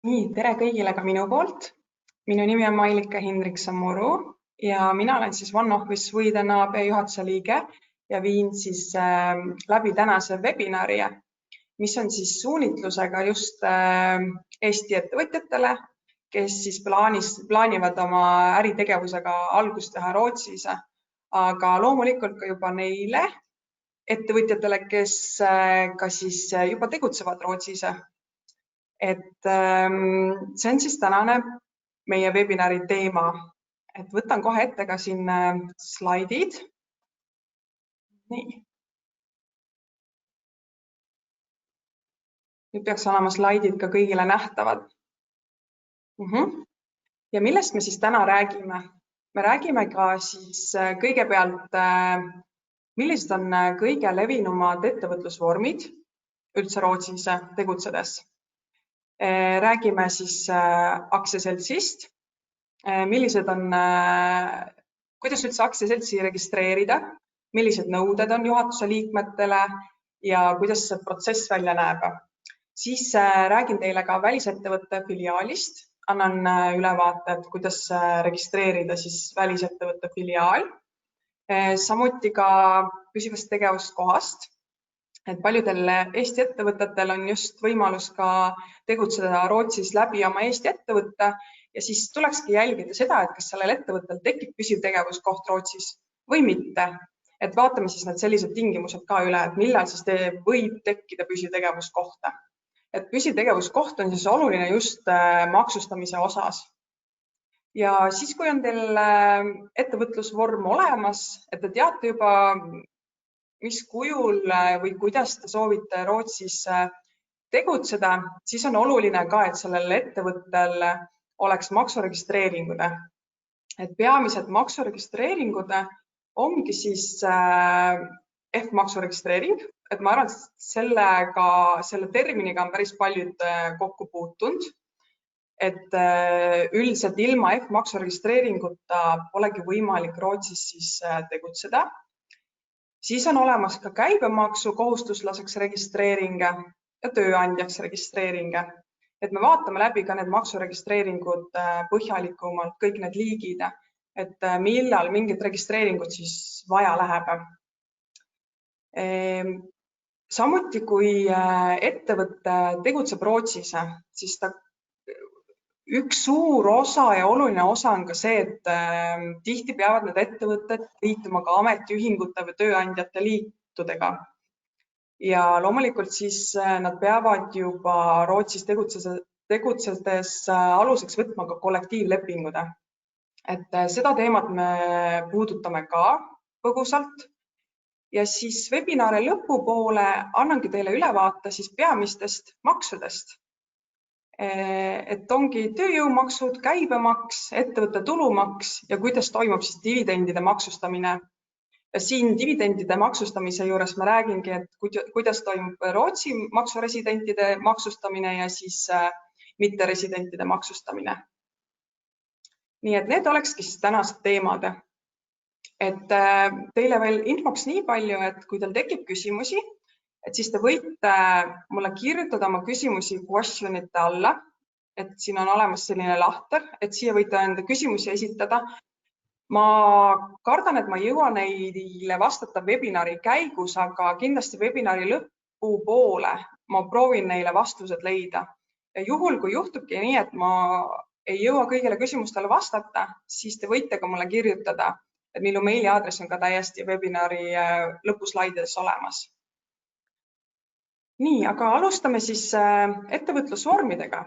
Nii, tere kõigile ka minu poolt. Minu nimi on Mailika Hindrikson-Muru ja mina olen siis One Office Sweden AB juhatuse liige ja viin siis läbi tänase webinari, mis on siis suunitlusega just Eesti ettevõtjatele, kes siis plaanivad oma äritegevusega algust teha Rootsis, aga loomulikult ka juba neile ettevõtjatele, kes ka siis juba tegutsevad Rootsis. Et see on siis tänane meie webinari teema. Et võtan kohe ette ka siin slaidid. Nii. Nüüd peaks olema slaidid ka kõigile nähtavad. Ja millest me siis täna räägime? Me räägime ka siis kõigepealt, millised on kõige levinumad ettevõtlusvormid üldse Rootsis tegutsedes. Räägime siis aktsiaseltsist, kuidas üldse aktsiaseltsi registreerida, millised nõuded on juhatuse liikmetele ja kuidas see protsess välja näeb. Siis räägin teile ka välisettevõtte filiaalist, annan ülevaate, kuidas registreerida siis välisettevõtte filiaal, samuti ka püsivast tegevuskohast. Et paljudel Eesti ettevõtetel on just võimalus ka tegutseda Rootsis läbi oma Eesti ettevõtte ja siis tulekski jälgida seda, et kas sellel ettevõttel tekib püsiv tegevuskoht Rootsis või mitte. Et vaatame siis need sellised tingimused ka üle, et millal siis võib tekkida püsiv tegevuskohta. Et püsiv tegevuskoht on siis oluline just maksustamise osas. Ja siis, kui on teil ettevõtlusvorm olemas, et te teate juba, mis kujul või kuidas te soovite Rootsis tegutseda, siis on oluline ka, et sellel ettevõttel oleks maksuregistreeringud. Et peamised maksuregistreeringud ongi siis F-maksuregistreering, et ma arvan, et selle terminiga on päris paljud kokku puutunud. Et üldiselt ilma F-maksuregistreeringuta polegi võimalik Rootsis siis tegutseda. Siis on olemas ka käibemaksu kohustuslaseks registreering ja tööandjaks registreering. Et me vaatame läbi ka need maksuregistreeringud põhjalikumalt, kõik need liigid, et millal mingid registreeringud siis vaja läheb. Samuti, kui ettevõte tegutseb Rootsis, siis üks suur osa ja oluline osa on ka see, et tihti peavad need ettevõtted liituma ka ametiühingute või tööandjate liitudega. Ja loomulikult siis nad peavad juba Rootsis tegutsedes aluseks võtma ka kollektiivlepingud. Et seda teemat me puudutame ka põgusalt. Ja siis webinari lõpupoole annangi teile ülevaate siis peamistest maksudest. Et ongi tööjõumaksud, käibemaks, ettevõtte tulumaks ja kuidas toimub siis dividendide maksustamine. Ja siin dividendide maksustamise juures ma räägingi, et kuidas toimub Rootsi maksuresidentide maksustamine ja siis mitteresidentide maksustamine. Nii et need olekski siis tänased teemad. Et teile veel infoks nii palju, et kui teil tekib küsimusi, et siis te võite mulle kirjutada oma küsimusi questionite alla, et siin on olemas selline lahter, et siia võite enda küsimusi esitada. Ma kardan, et ma ei jõua neile vastata webinari käigus, aga kindlasti webinari lõpupoole ma proovin neile vastused leida. Ja juhul, kui juhtubki nii, et ma ei jõua kõigile küsimustele vastata, siis te võite ka mulle kirjutada, et minu meiliaadress on ka täiesti webinari lõpuslaidides olemas. Nii, aga alustame siis ettevõtlusvormidega.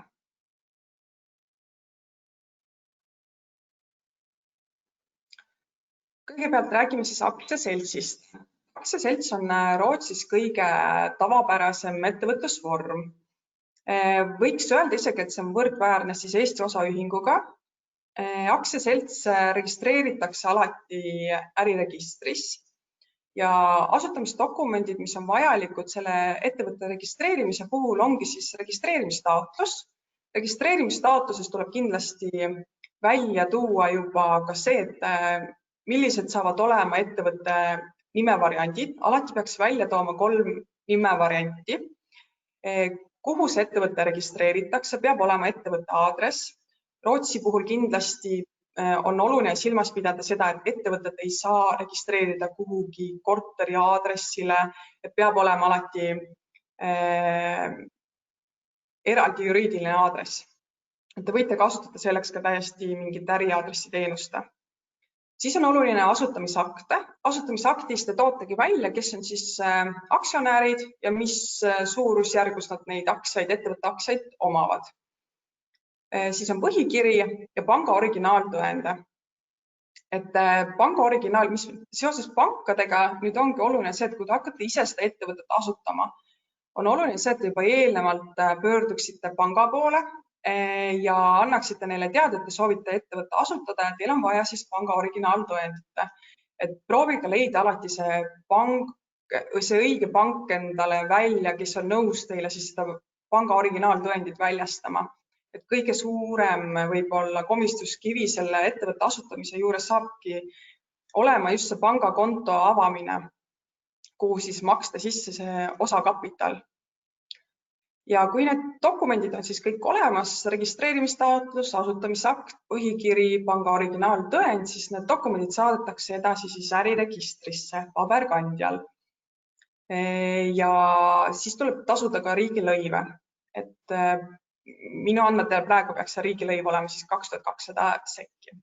Kõigepealt räägime siis aktsiaseltsist. Aktsiaselts on Rootsis kõige tavapärasem ettevõtlusvorm. Võiks öelda isegi, et see on võrdväärne siis Eesti osaühinguga. Aktsiaselts registreeritakse alati äriregistris. Ja asutamisdokumendid, mis on vajalikud selle ettevõtte registreerimise puhul, ongi siis registreerimistaatlus. Registreerimisstaatuses tuleb kindlasti välja tuua juba ka see, et millised saavad olema ettevõtte nimevariandid. Alati peaks välja tooma 3 nimevarianti. kuhu see ettevõte registreeritakse, peab olema ettevõtte aadress. Rootsi puhul kindlasti on oluline silmas pidada seda, et ettevõtet ei saa registreerida kuhugi korteri aadressile, et peab olema alati eraldi juriidiline aadress. Te võite kasutada selleks ka täiesti mingit äriaadressi teenuste. Siis on oluline asutamisakte. Asutamisaktis te tootegi välja, kes on siis aktsionärid ja mis suurusjärgus nad neid aktsiaid, ettevõtte aktsiaid omavad. Siis on põhikiri ja panga originaaltõende. Et panga originaal, mis seoses pankadega nüüd ongi oluline see, et kui te hakkate ise seda ettevõtet asutama, on oluline see, et te juba eelnevalt pöörduksite panga poole ja annaksite neile teada, et te soovite ettevõtte asutada ja teil on vaja siis panga originaaltõendit. Et proovige leida alati see õige pank endale välja, kes on nõus teile siis seda panga originaaltõendit väljastama. Et kõige suurem võib-olla komistuskivi selle ettevõtte asutamise juures saabki olema just see pangakonto avamine, kuhu siis maksta sisse see osakapital. Ja kui need dokumendid on siis kõik olemas, registreerimistaotlus, asutamisakt, põhikiri, panga originaaltõend, siis need dokumendid saadetakse edasi siis äriregistrisse paberkandjal. Ja siis tuleb tasuda ka riigilõive. Et minu andmetel praegu peaks see riigilõiv olema siis 2200 sekki.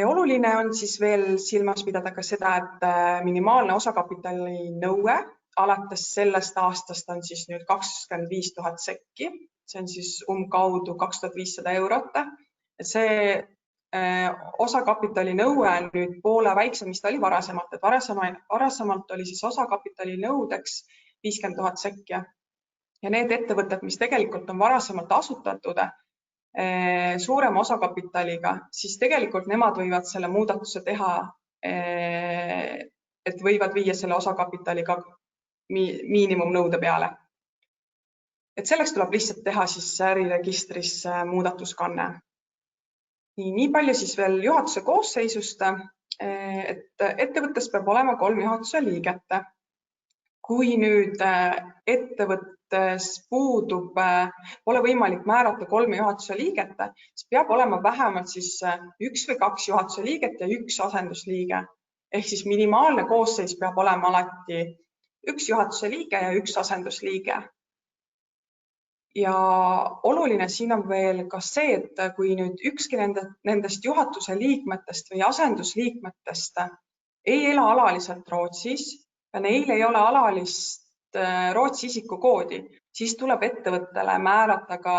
Oluline on siis veel silmas pidada ka seda, et minimaalne osakapitali nõue alates sellest aastast on siis nüüd 25 000 sekki. See on siis umbkaudu 2500 eurot. Et see osakapitali nõue on nüüd poole väiksem, mis ta oli varasemalt. Et varasemalt oli siis osakapitali nõudeks 50 000 sekki. Ja need ettevõtted, mis tegelikult on varasemalt asutatud suurema osakapitaliga, siis tegelikult nemad võivad selle muudatuse teha, et võivad viia selle osakapitaliga miinimumnõude peale. Et selleks tuleb lihtsalt teha siis äriregistris muudatuskanne. Nii palju siis veel juhatuse koosseisust, et ettevõttes peab olema 3 juhatuse liiget. Kui nüüd ettevõttes puudub, pole võimalik määrata 3 juhatuse liiget, siis peab olema vähemalt siis 1 või 2 juhatuse liiget ja 1 asendusliige. Ehk siis minimaalne koosseis peab olema alati 1 juhatuse liige ja 1 asendusliige. Ja oluline siin on veel ka see, et kui nüüd ükski nendest juhatuse liikmetest või asendusliikmetest ei ela alaliselt Rootsis ja neil ei ole alalist Rootsi isikukoodi, siis tuleb ettevõttele määrata ka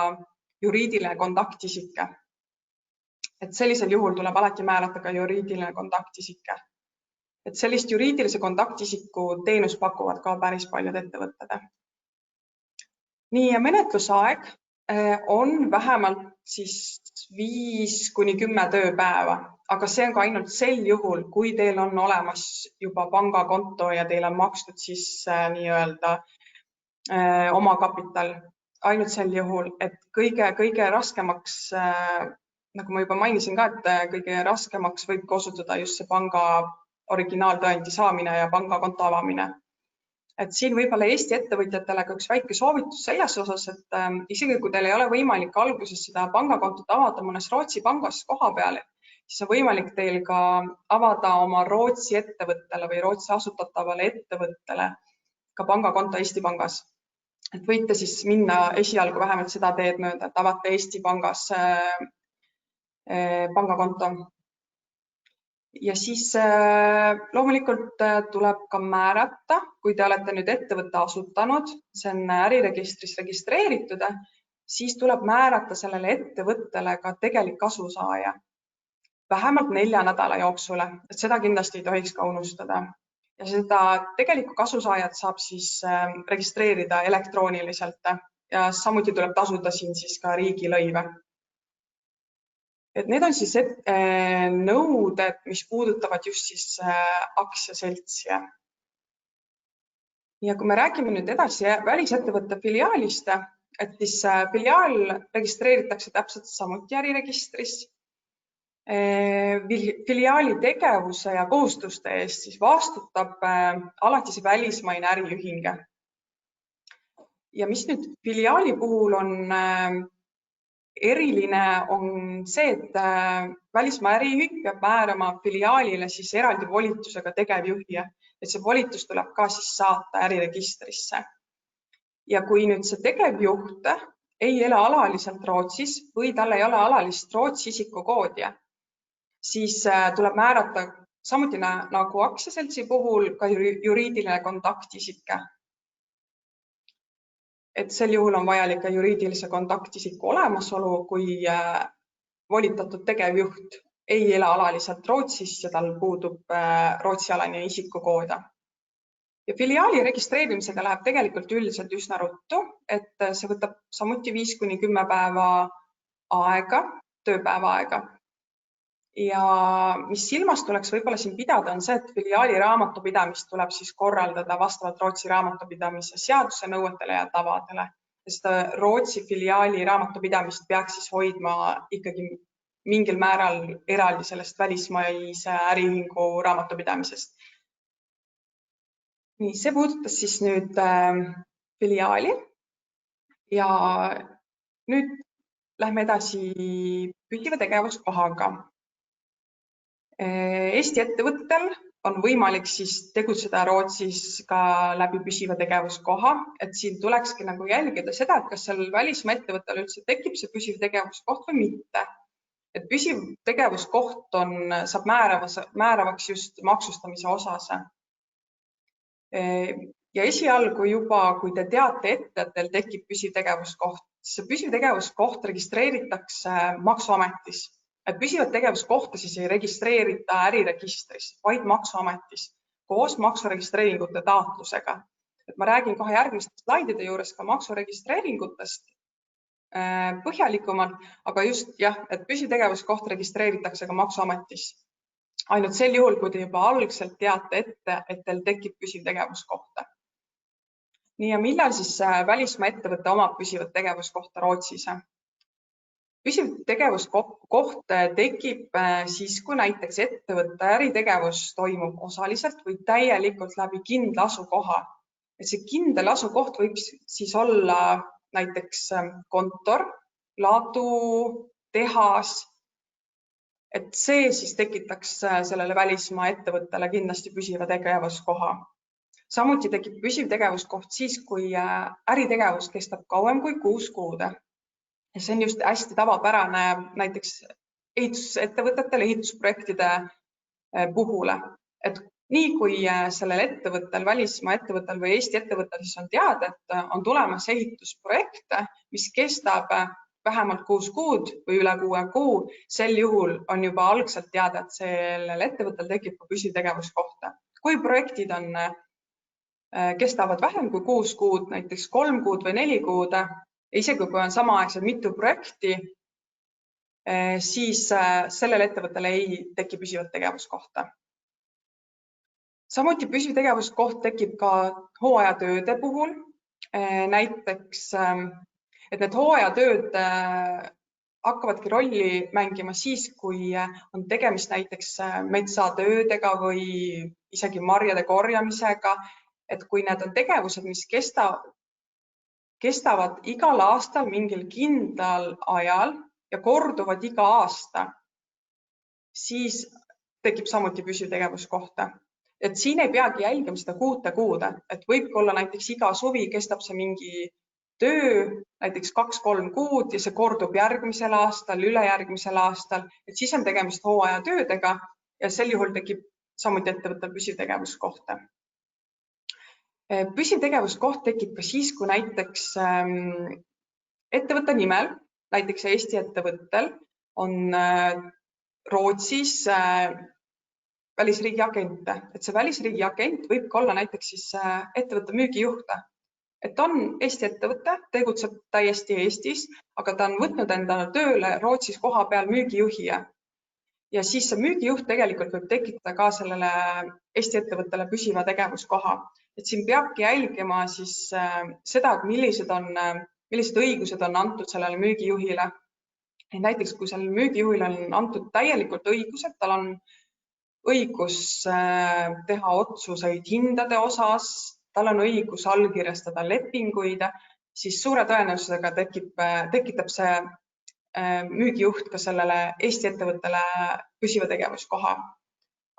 juriidiline kontaktisik. Et sellisel juhul tuleb alati määrata ka juriidiline kontaktisik. Et sellist juriidilise kontaktisiku teenus pakuvad ka päris paljud ettevõtted. Nii, ja menetlusaeg on vähemalt siis 5 kuni 10 tööpäeva, aga see on ka ainult sel juhul, kui teil on olemas juba pangakonto ja teil on makstud siis nii-öelda omakapital. Ainult sel juhul, et kõige raskemaks, nagu ma juba mainisin ka, et kõige raskemaks võib osutuda just see panga originaaltõendi saamine ja pangakonto avamine. Et siin võib-olla Eesti ettevõtjatele ka üks väike soovitus selles osas, et isegi kui teil ei ole võimalik alguses seda pangakontot avada mõnes Rootsi pangas koha peal, siis on võimalik teil ka avada oma Rootsi ettevõttele või Rootsi asutatavale ettevõttele ka pangakonto Eesti pangas. Et võite siis minna esialgu vähemalt seda teed mööda, et avate Eesti pangas pangakonto. Ja siis loomulikult tuleb ka määrata, kui te olete nüüd ettevõtte asutanud, see on äriregistris registreeritud, siis tuleb määrata sellele ettevõttele ka tegelik kasusaaja. Vähemalt 4 nädala jooksul, et seda kindlasti ei tohiks ka unustada. Ja seda tegelikku kasusaajat saab siis registreerida elektrooniliselt ja samuti tuleb tasuda siin siis ka riigilõive. Et need on siis nõuded, mis puudutavad just siis aktsiaseltsi. Ja kui me räägime nüüd edasi välisettevõtte filiaalist, et siis filiaal registreeritakse täpselt samuti äriregistris. Filiaali tegevuse ja kohustuste eest siis vastutab alati see välismaine äriühing. Ja mis nüüd filiaali puhul on eriline, on see, et välismaa äriühing peab määrama filiaalile siis eraldi volitusega tegevjuhi, et see volitus tuleb ka siis saata äriregistrisse. Ja kui nüüd see tegevjuht ei ela alaliselt Rootsis või tal ei ole alalist Rootsi isikukoodi, siis tuleb määrata samuti nagu aktsiaseltsi puhul ka juriidiline kontaktisik. Et sel juhul on vajalik ka juriidilise kontaktisiku olemasolu, kui volitatud tegevjuht ei ela alaliselt Rootsis ja tal puudub Rootsi-alane isikukood. Ja filiaali registreerimisega läheb tegelikult üldiselt üsna ruttu, et see võtab samuti 5 kuni 10 päeva aega, tööpäeva aega. Ja mis silmas tuleks võib-olla siin pidada, on see, et filiaali raamatupidamist tuleb siis korraldada vastavalt Rootsi raamatupidamise seaduse nõuetele ja tavadele. Sest Rootsi filiaali raamatupidamist peaks siis hoidma ikkagi mingil määral eraldi sellest välismaise äriühingu raamatupidamisest. Nii, see puudutas siis nüüd filiaali ja nüüd lähme edasi püsiva tegevuskohaga. Eesti ettevõttel on võimalik siis tegutseda Rootsis ka läbi püsiva tegevuskoha, et siin tulekski nagu jälgida seda, et kas seal välismaa ettevõttel üldse tekib see püsiv tegevuskoht või mitte. Et püsiv tegevuskoht saab määravaks just maksustamise osas. Ja esialgu juba, kui te teate ette, et teil tekib püsiv tegevuskoht, siis see püsiv tegevuskoht registreeritakse Maksuametis. Et püsivat tegevuskohta siis ei registreerita äriregistris, vaid Maksuametis koos maksuregistreeringute taotlusega. Et ma räägin kohe järgmiste slaidide juures ka maksuregistreeringutest põhjalikumalt, aga just jah, et püsiv tegevuskoht registreeritakse ka Maksuametis. Ainult sel juhul, kui te juba algselt teate ette, et teil tekib püsiv tegevuskohta. Nii ja millal siis välismaa ettevõte omab püsivat tegevuskohta Rootsis? Püsiv tegevuskoht tekib siis, kui näiteks ettevõtte äritegevus toimub osaliselt või täielikult läbi kindla asukoha. Et see kindel asukoht võib siis olla näiteks kontor, ladu, tehas. Et see siis tekitaks sellele välismaa ettevõttele kindlasti püsiva tegevuskoha. Samuti tekib püsiv tegevuskoht siis, kui äritegevus kestab kauem kui 6 kuud. Ja see on just hästi tavapärane näiteks ehitusettevõtetele, ehitusprojektide puhul. Et nii kui sellel ettevõttel, välismaa ettevõttel või Eesti ettevõttel siis on teada, et on tulemas ehitusprojekt, mis kestab vähemalt 6 kuud või üle 6 kuu, sel juhul on juba algselt teada, et sellel ettevõttel tekib ka püsiv tegevuskoht. Kui projektid kestavad vähem kui 6 kuud, näiteks 3 kuud või 4 kuud, isegi kui on samaaegselt mitu projekti, siis sellel ettevõttel ei teki püsivat tegevuskohta. Samuti püsiv tegevuskoht tekib ka hooajatööde puhul. Näiteks, et need hooajatööd hakkavadki rolli mängima siis, kui on tegemist näiteks metsatöödega või isegi marjade korjamisega. Et kui need on tegevused, mis kestavad igal aastal mingil kindlal ajal ja korduvad iga aasta, siis tekib samuti püsiv tegevuskohta. Et siin ei peagi jälgima seda 6 kuud, et võib olla näiteks iga suvi kestab see mingi töö, näiteks 2-3 kuud ja see kordub järgmisel aastal, ülejärgmisel aastal, et siis on tegemist hooajatöödega ja sel juhul tekib samuti ettevõttel püsiv tegevuskohta. Püsiv tegevuskoht tekib ka siis, kui näiteks ettevõtte nimel, näiteks Eesti ettevõttel on Rootsis välisriigi agent, et see välisriigi agent võib ka olla näiteks siis ettevõtte müügijuht. Et on Eesti ettevõte, tegutseb täiesti Eestis, aga ta on võtnud endale tööle Rootsis koha peal müügijuhi. Ja siis see müügijuht tegelikult võib tekitada ka sellele Eesti ettevõttele püsiva tegevuskoha. Et siin peabki jälgima siis seda, et millised õigused on antud sellele müügijuhile. Näiteks, kui sellel müügijuhil on antud täielikult õigused, tal on õigus teha otsuseid hindade osas, tal on õigus allkirjastada lepinguid, siis suure tõenäosusega tekitab see müügijuht ka sellele Eesti ettevõttele püsiva tegevuskoha.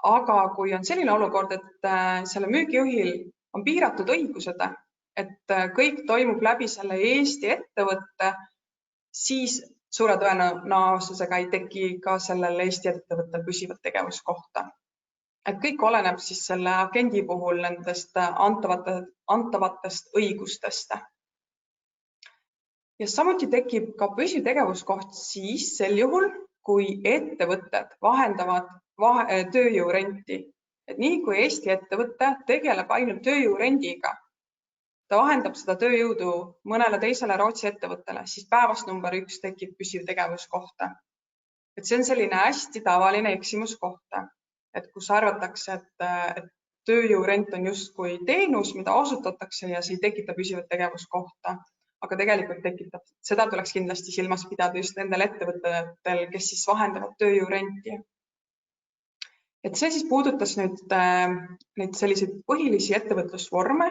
Aga kui on selline olukord, et selle müügijuhil on piiratud õigused, et kõik toimub läbi selle Eesti ettevõtte, siis suure tõenäosusega ei teki ka sellel Eesti ettevõttel püsivat tegevuskohta. Et kõik oleneb siis selle agendi puhul nendest antavatest õigustest. Ja samuti tekib ka püsiv tegevuskoht siis sel juhul, kui ettevõtted vahendavad tööjõurenti. Et nii kui Eesti ettevõte tegeleb ainult tööjõurendiga, ta vahendab seda tööjõudu mõnele teisele Rootsi ettevõttele, siis päevast number 1 tekib püsiv tegevuskoht. Et see on selline hästi tavaline eksimuskoht, et kus arvatakse, et tööjõurent on justkui teenus, mida osutatakse ja see ei tekita püsivat tegevuskohta. Aga tegelikult tekitab, seda tuleks kindlasti silmas pidada just nendel ettevõtetel, kes siis vahendavad tööjõurenti. Et see siis puudutas nüüd neid selliseid põhilisi ettevõtlusvorme,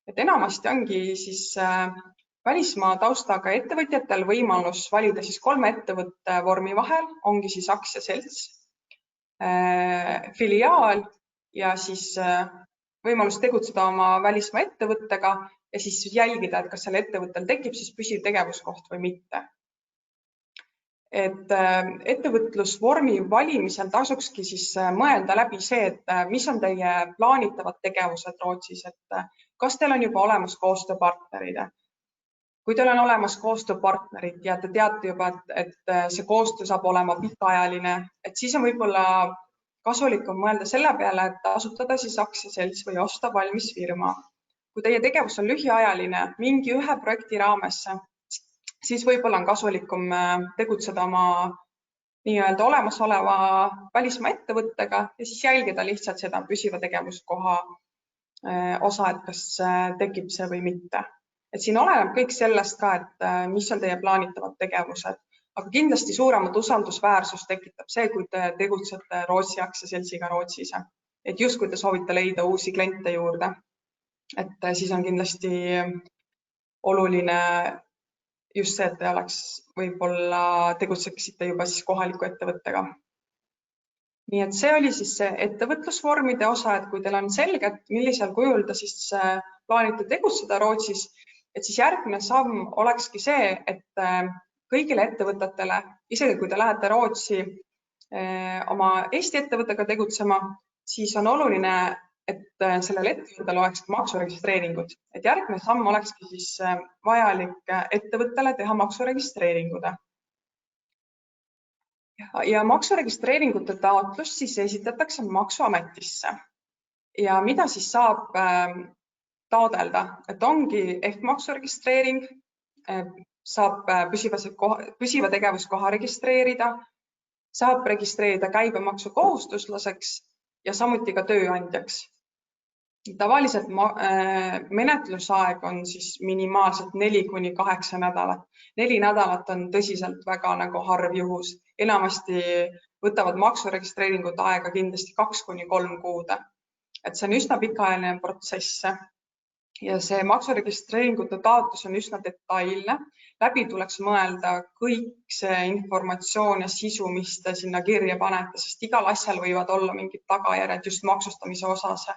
et enamasti ongi siis välismaa taustaga ettevõtjatel võimalus valida siis 3 ettevõtte vormi vahel, ongi siis aktsiaselts, filiaal ja siis võimalus tegutseda oma välismaa ettevõttega ja siis jälgida, et kas selle ettevõttel tekib siis püsiv tegevuskoht või mitte. Et ettevõtlusvormi valimisel tasukski siis mõelda läbi see, et mis on teie plaanitavad tegevused Rootsis, et kas teil on juba olemas koostööpartnerid. Kui teil on olemas koostööpartnerid ja te teate juba, et see koostöö saab olema pikaajaline, et siis on võib-olla kasulikum mõelda selle peale, et asutada siis aktsiaselts või osta valmis firma. Kui teie tegevus on lühiajaline mingi ühe projekti raames, siis võib-olla on kasulikum tegutseda oma nii-öelda olemasoleva välismaa ettevõttega ja siis jälgida lihtsalt seda püsiva tegevuskoha osa, et kas tekib see või mitte. Et siin oleneb kõik sellest ka, et mis on teie plaanitavad tegevused, aga kindlasti suuremat usaldusväärsust tekitab see, kui te tegutsete Rootsi aktsiaseltsiga Rootsis. Et just kui te soovite leida uusi kliente juurde, et siis on kindlasti oluline just see, et te oleks võib-olla tegutseksite juba siis kohaliku ettevõttega. Nii et see oli siis see ettevõtlusvormide osa, et kui teil on selge, et millisel kujul te siis plaanite tegutseda Rootsis, et siis järgmine samm olekski see, et kõigile ettevõtetele, isegi kui te lähete Rootsi oma Eesti ettevõttega tegutsema, siis on oluline, et sellel ettevõttel oleks maksuregistreeringud. Et järgmine samm olekski siis vajalik ettevõttele teha maksuregistreeringud. Ja maksuregistreeringute taotlus siis esitatakse Maksuametisse. Ja mida siis saab taodelda? Et ongi maksuregistreering, saab püsiva tegevuskoha registreerida, saab registreerida käibemaksukohustuslaseks ja samuti ka tööandjaks. Tavaliselt menetlusaeg on siis minimaalselt 4–8 nädalat. 4 nädalat on tõsiselt väga harv juhus. Enamasti võtavad maksuregistreeringud aega kindlasti 2–3 kuud. Et see on üsna pikaajaline protsess. Ja see maksuregistreeringute taotlus on üsna detailne. Läbi tuleks mõelda kõik see informatsioon ja sisu, mis te sinna kirja panete, sest igal asjal võivad olla mingid tagajärjed just maksustamise osas.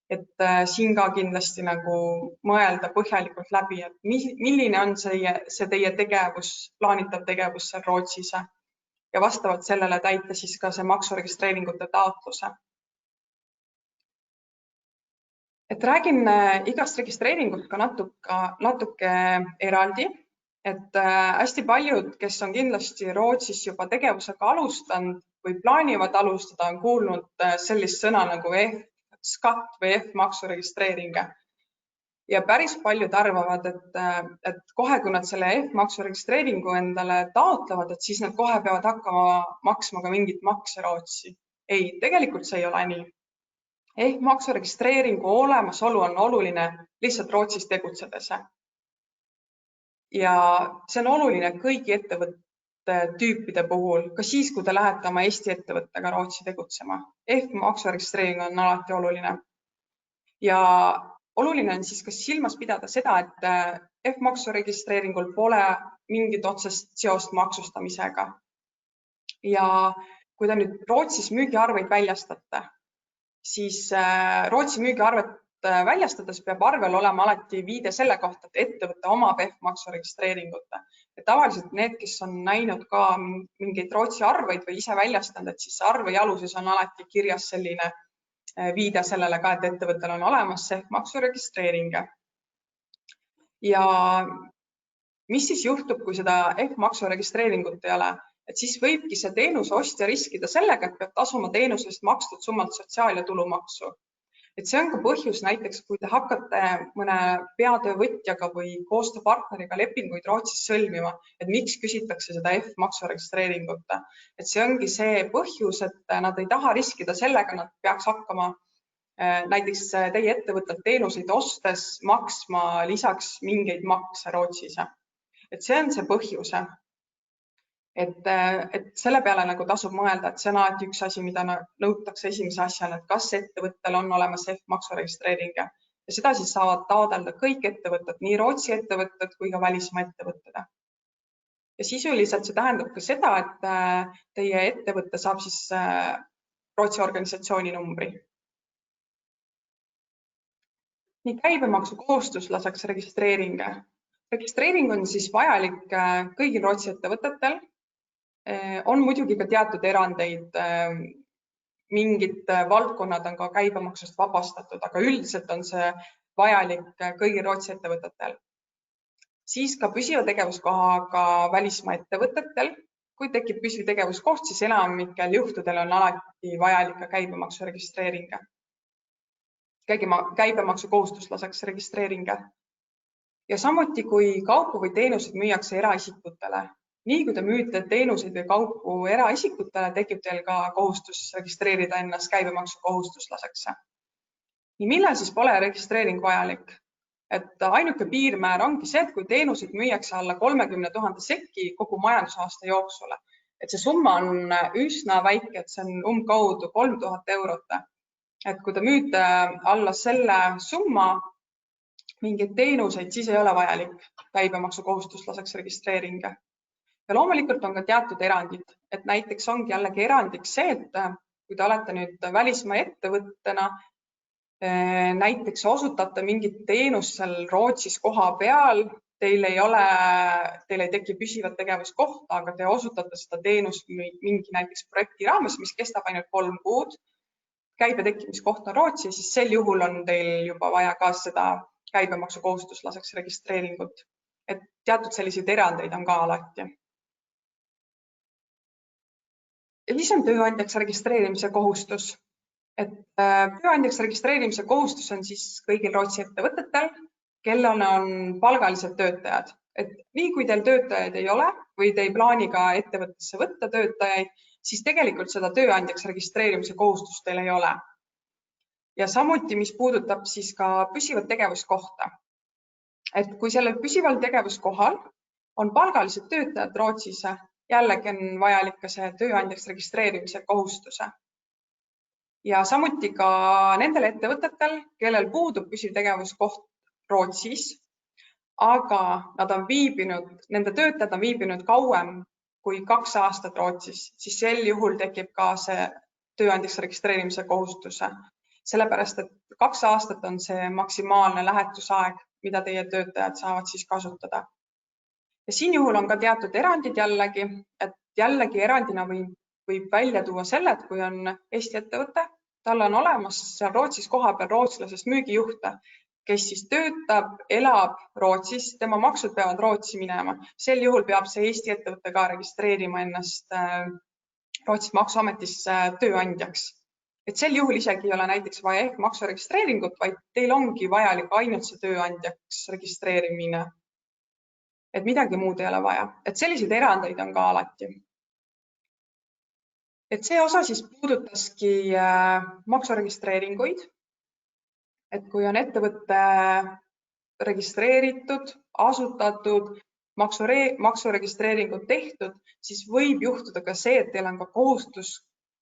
Et siin ka kindlasti mõelda põhjalikult läbi, et milline on see teie tegevus, plaanitav tegevus seal Rootsis ja vastavalt sellele täita siis ka see maksuregistreeringute taotluse. Et räägin igast registreeringult ka natuke eraldi, et hästi paljud, kes on kindlasti Rootsis juba tegevusega alustanud või plaanivad alustada, on kuulnud sellist sõna nagu SCAT või maksuregistreering. Ja päris paljud arvavad, et kohe, kui nad selle maksuregistreeringu endale taotlevad, et siis nad kohe peavad hakkama maksma ka mingit makse Rootsi. Ei, tegelikult see ei ole nii. Maksuregistreeringu olemasolu on oluline lihtsalt Rootsis tegutsedes. Ja see on oluline kõigi ettevõtte tüüpide puhul, ka siis, kui te lähete oma Eesti ettevõttega Rootsi tegutsema. Maksuregistreering on alati oluline. Ja oluline on siis ka silmas pidada seda, et F-maksu registreeringul pole mingit otsest seost maksustamisega. Ja kui te nüüd Rootsis müügiarveid väljastate, siis Rootsi müügiarvet väljastades peab arvel olema alati viide selle kohta, et ettevõte omab F-maksu registreeringut. Tavaliselt need, kes on näinud ka mingeid Rootsi arveid või ise väljastanud, et siis arve jaluses on alati kirjas selline viide sellele ka, et ettevõttel on olemas see F-maksu registreering. Ja mis siis juhtub, kui seda F-maksu registreeringut ei ole? Et siis võibki see teenuse ostja riskida sellega, et peab tasuma teenusest makstud summalt sotsiaal- ja tulumaksu. Et see on ka põhjus näiteks, kui te hakkate mõne peatöövõtjaga või koostööpartneriga lepinguid Rootsis sõlmima, et miks küsitakse seda F-maksu registreeringut. Et see ongi see põhjus, et nad ei taha riskida sellega, nad peaks hakkama näiteks teie ettevõttelt teenuseid ostes maksma lisaks mingeid makse Rootsis. Et see on see põhjus. Et selle peale nagu tasub mõelda, et see on alati üks asi, mida nõutakse esimese asjana, et kas ettevõttel on olemas F-maksu registreering ja seda siis saavad taotleda kõik ettevõtted, nii Rootsi ettevõtted kui ka välismaa ettevõtted. Ja sisuliselt see tähendab ka seda, et teie ettevõte saab siis Rootsi organisatsiooni numbri. Nii käibemaksu kohustuslaseks registreering. Registreering on siis vajalik kõigil Rootsi ettevõtetel. On muidugi ka teatud erandeid, mingid valdkonnad on ka käibemaksust vabastatud, aga üldiselt on see vajalik kõigil Rootsi ettevõtetel. Siis ka püsiva tegevuskohaga välismaa ettevõtetel, kui tekib püsiv tegevuskoht, siis enamikel juhtudel on alati vajalik ka käibemaksu registreering. Käibemaksu kohustuslaseks registreering. Ja samuti, kui kaupu või teenuseid müüakse eraisikutele. Nii kui te müüte teenuseid või kaupu eraisikutele, tekib teil ka kohustus registreerida ennast käibemaksu kohustuslaseks. Nii millal siis pole registreering vajalik? Et ainuke piirmäär ongi see, et kui teenuseid müüakse alla 30 000 sekki kogu majandusaasta jooksul. Et see summa on üsna väike, et see on umbkaudu 3000 eurot. Et kui te müüte alla selle summa mingeid teenuseid, siis ei ole vajalik käibemaksu kohustuslaseks registreering. Ja loomulikult on ka teatud erandid, et näiteks ongi jällegi erandiks see, et kui te olete nüüd välismaa ettevõttena, näiteks osutate mingit teenust seal Rootsis koha peal, teil ei teki püsivat tegevuskohta, aga te osutate seda teenust mingi näiteks projekti raames, mis kestab ainult 3 kuud, käibe tekkimiskoht on Rootsi, siis sel juhul on teil juba vaja ka seda käibemaksu kohustuslaseks registreeringut. Et teatud selliseid erandeid on ka alati. Ja siis on tööandjaks registreerimise kohustus. Et tööandjaks registreerimise kohustus on siis kõigil Rootsi ettevõtetel, kellel on palgalised töötajad. Et nii kui teil töötajaid ei ole või te ei plaani ka ettevõttesse võtta töötajaid, siis tegelikult seda tööandjaks registreerimise kohustust teil ei ole. Ja samuti, mis puudutab siis ka püsivat tegevuskohta. Et kui sellel püsival tegevuskohal on palgalised töötajad Rootsis, jällegi on vajalik ka see tööandjaks registreerimise kohustuse. Ja samuti ka nendel ettevõtetel, kellel puudub püsiv tegevuskoht Rootsis, aga nende töötajad on viibinud kauem kui 2 aastat Rootsis, siis sel juhul tekib ka see tööandjaks registreerimise kohustuse. Sellepärast, et 2 aastat on see maksimaalne lähetusaeg, mida teie töötajad saavad siis kasutada. Ja siin juhul on ka teatud erandid jällegi, et jällegi erandina võib välja tuua selle, et kui on Eesti ettevõte, tal on olemas seal Rootsis kohapeal rootslasest müügijuhte, kes siis töötab, elab Rootsis, tema maksud peavad Rootsi minema. Sel juhul peab see Eesti ettevõte ka registreerima ennast Rootsi maksuametis tööandjaks. Et sel juhul isegi ei ole näiteks vaja maksu registreeringut, vaid teil ongi vajalik ainult see tööandjaks registreerimine. Et midagi muud ei ole vaja. Et selliseid erandeid on ka alati. Et see osa siis puudutaski maksuregistreeringuid. Et kui on ettevõtte registreeritud, asutatud, maksuregistreeringud tehtud, siis võib juhtuda ka see, et teil on ka kohustus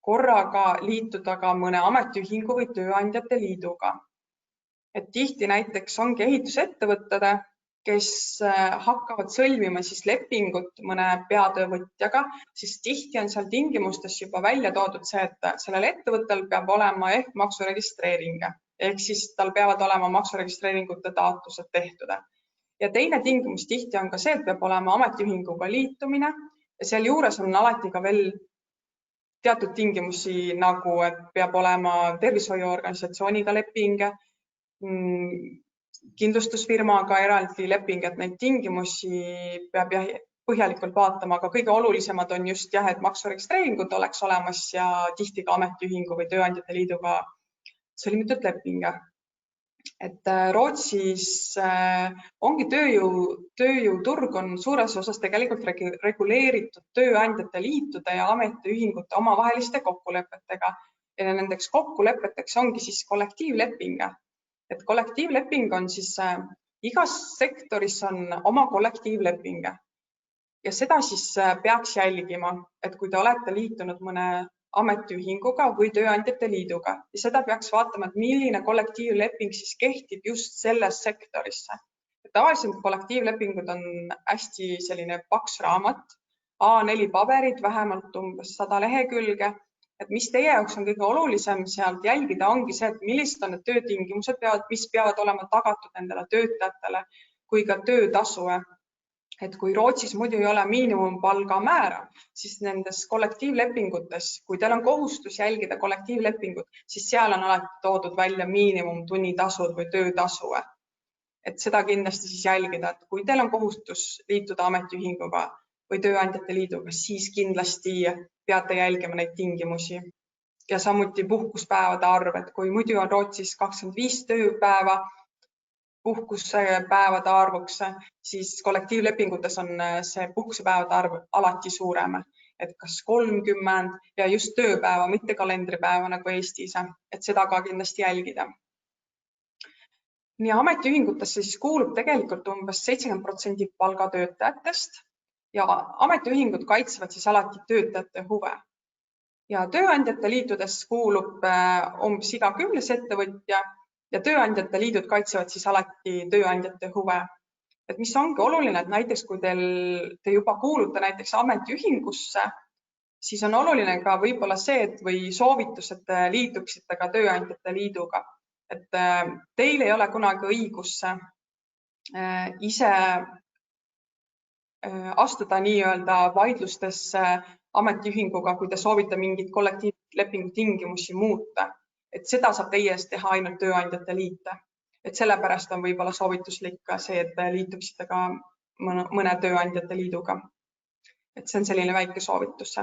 korraga liituda ka mõne ametiühingu või tööandjate liiduga. Et tihti näiteks ongi ehitusettevõtted, kes hakkavad sõlmima siis lepingut mõne peatöövõtjaga, siis tihti on seal tingimustes juba välja toodud see, et sellel ettevõttel peab olema ehk maksuregistreering ehk siis tal peavad olema maksuregistreeringute taotlused tehtud. Ja teine tingimus tihti on ka see, et peab olema ametiühinguga liitumine ja sealjuures on alati ka veel teatud tingimusi, nagu et peab olema tervishoiuorganisatsiooniga leping, kindlustusfirmaga eraldi leping, et neid tingimusi peab põhjalikult vaatama, aga kõige olulisemad on just jah, et maksuregistreeringud oleks olemas ja tihti ka ametiühingu või tööandjate liiduga sõlmitud leping. Et Rootsis ongi tööjõuturg on suures osas tegelikult reguleeritud tööandjate liitude ja ametiühingute omavaheliste kokkulepetega. Ja nendeks kokkulepeteks ongi siis kollektiivleping. Et kollektiivleping on siis igas sektoris on oma kollektiivleping. Ja seda siis peaks jälgima, et kui te olete liitunud mõne ametiühinguga või tööandjate liiduga ja seda peaks vaatama, et milline kollektiivleping siis kehtib just selles sektorisse. Tavaliselt kollektiivlepingud on hästi selline paks raamat, A4 paberid, vähemalt umbes 100 lehekülge. Et mis teie jaoks on kõige olulisem sealt jälgida ongi see, et millised on need töötingimused, mis peavad olema tagatud nendele töötajatele kui ka töötasu. Et kui Rootsis muidu ei ole miinimumpalga määra, siis nendes kollektiivlepingutes, kui teil on kohustus jälgida kollektiivlepingut, siis seal on alati toodud välja miinimumtunnitasud või töötasu. Et seda kindlasti siis jälgida, et kui teil on kohustus liituda ametiühinguga või tööandjate liiduga, siis kindlasti peate jälgima neid tingimusi. Ja samuti puhkuspäevade arv, et kui muidu on Rootsis 25 tööpäeva, puhkuspäevade arvuks, siis kollektiivlepingutes on see puhkusepäevade arv alati suurem, et kas 30 ja just tööpäeva, mitte kalendripäeva nagu Eestis, et seda ka kindlasti jälgida. Nii ametiühingutesse siis kuulub tegelikult umbes 70% palgatöötajatest ja ametiühingud kaitsevad siis alati töötajate huve. Ja tööandjate liitudes kuulub umbes iga 10. ettevõtja ja tööandjate liidud kaitsevad siis alati tööandjate huve. Et mis ongi oluline, et näiteks kui te juba kuulute näiteks ametiühingusse, siis on oluline ka võib-olla see, et või soovitus, et liituksite ka tööandjate liiduga. Et teil ei ole kunagi õigus ise astuda nii-öelda vaidlustesse ametiühinguga, kui te soovite mingit kollektiivlepingu tingimusi muuta. Et seda saab teie eest teha ainult tööandjate liite. Et sellepärast on võib-olla soovituslik ka see, et liituksite ka mõne tööandjate liiduga. Et see on selline väike soovitus.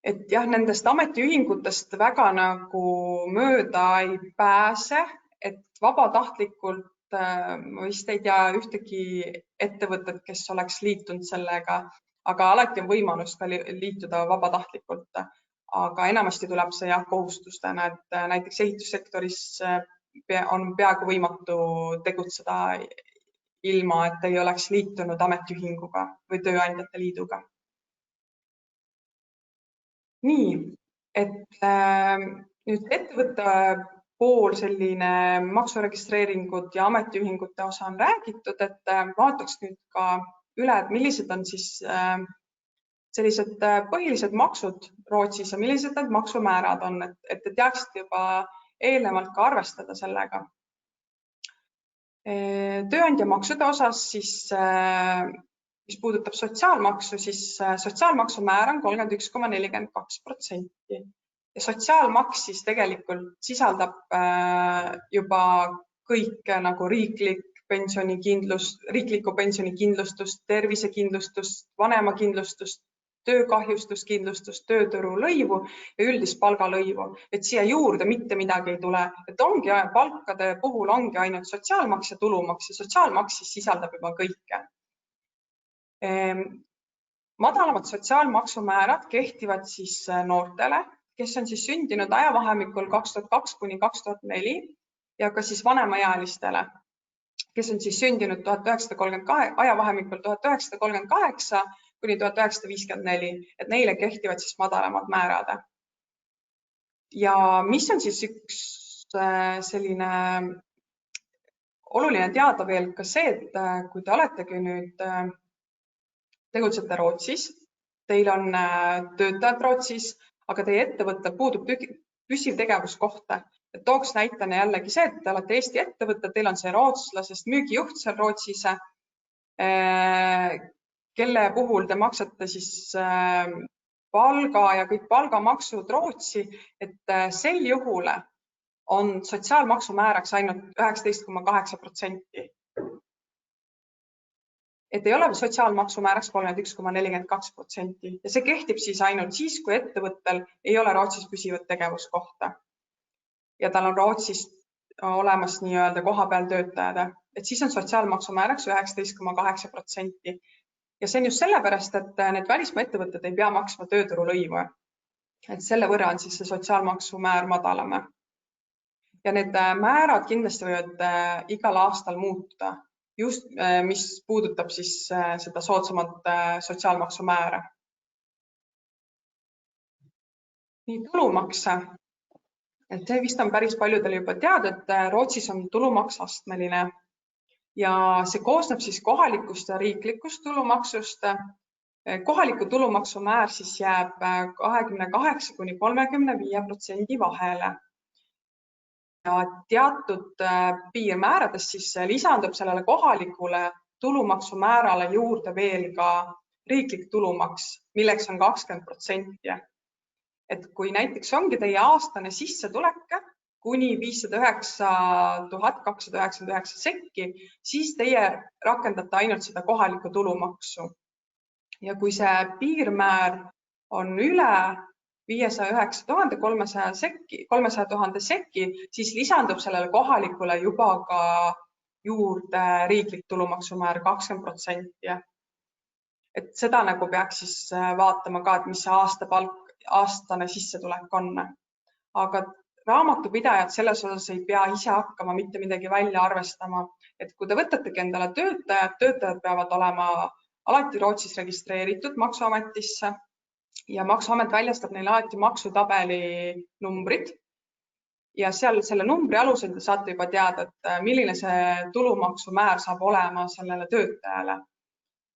Et jah, nendest ametiühingutest väga nagu mööda ei pääse, et vabatahtlikult ma vist ei tea ühtegi ettevõtet, kes oleks liitunud sellega, aga alati on võimalus ka liituda vabatahtlikult. Aga enamasti tuleb see jah kohustustena, et näiteks ehitussektoris on peaaegu võimatu tegutseda ilma, et ei oleks liitunud ametiühinguga või tööandjate liiduga. Nii, et nüüd ettevõtte pool selline maksuregistreeringud ja ametiühingute osa on räägitud, et vaataks nüüd ka üle, et millised on siis sellised põhilised maksud Rootsis ja millised need maksumäärad on, et te teaksite juba eelnevalt ka arvestada sellega. Tööandja maksude osas, siis, mis puudutab sotsiaalmaksu, siis sotsiaalmaksumäär on 31,42%. Ja sotsiaalmaks siis tegelikult sisaldab juba kõik nagu riiklikku pensionikindlustust, tervisekindlustust, vanemakindlustust, töökahjustuskindlustust, tööturulõivu ja üldist palgalõivu. Et siia juurde mitte midagi ei tule. Et ongi palkade puhul ongi ainult sotsiaalmaks ja tulumaks ja sotsiaalmaks siis sisaldab juba kõike. Madalamad sotsiaalmaksumäärad kehtivad siis noortele, kes on siis sündinud ajavahemikul 2002 kuni 2004 ja ka siis vanemaealistele, kes on siis sündinud 1932, ajavahemikul 1938 kuni 1954, et neile kehtivad siis madalamad määrad. Ja mis on siis üks selline oluline teada veel ka see, et kui te oletegi nüüd tegutsete Rootsis, teil on töötajad Rootsis, aga teie ettevõttel puudub püsiv tegevuskoht. Tooks näitena jällegi see, et te olete Eesti ettevõte, teil on see rootslasest müügijuht seal Rootsis, kelle puhul te maksate siis palga ja kõik palgamaksud Rootsi, et sel juhul on sotsiaalmaksumääraks ainult 19,8%. Et ei ole sotsiaalmaksumääraks 31,42% ja see kehtib siis ainult siis, kui ettevõttel ei ole Rootsis püsivat tegevuskohta ja tal on Rootsis olemas nii-öelda kohapeal töötajad, et siis on sotsiaalmaksumääraks 19,8%. Ja see on just sellepärast, et need välismaa ettevõtted ei pea maksma tööturulõivu. Et selle võrra on siis see sotsiaalmaksumäär madalam. Ja need määrad kindlasti võivad igal aastal muutuda, just mis puudutab siis seda soodsamat sotsiaalmaksumäära. Nii tulumaks. Et see vist on päris paljudel juba teada, et Rootsis on tulumaks astmeline ja see koosneb siis kohalikust ja riiklikust tulumaksust. Kohaliku tulumaksumäär siis jääb 28–35% vahele. Ja teatud piirmäärades siis lisandub sellele kohalikule tulumaksumäärale juurde veel ka riiklik tulumaks, milleks on 20%. Et kui näiteks ongi teie aastane sissetulek kuni 509 299 sekki, siis teie rakendate ainult seda kohalikku tulumaksu. Ja kui see piirmäär on üle 509 300 000 sekki, siis lisandub sellele kohalikule juba ka juurde riiklik tulumaksumäär 20%. Et seda nagu peaks siis vaatama ka, et mis see aastane sissetulek on. Aga raamatupidajad selles osas ei pea ise hakkama mitte midagi välja arvestama. Et kui te võtategi endale töötajad peavad olema alati Rootsis registreeritud maksuametisse ja maksuamet väljastab neile alati maksutabeli numbrid. Ja seal selle numbri alusel te saate juba teada, et milline see tulumaksumäär saab olema sellele töötajale.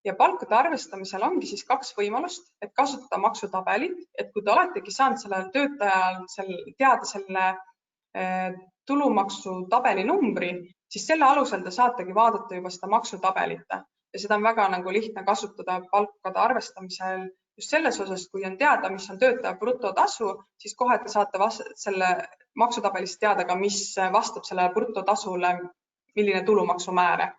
Ja palkade arvestamisel ongi siis kaks võimalust, et kasutada maksutabelit, et kui te oletegi saanud sellele töötajal teada selle tulumaksutabeli numbri, siis selle alusel te saategi vaadata juba seda maksutabelit. Ja seda on väga lihtne kasutada palkade arvestamisel just selles osas, kui on teada, mis on töötaja brutotasu, siis kohe te saate selle maksutabelist teada ka, mis vastab sellele brutotasule, milline tulumaksumäär.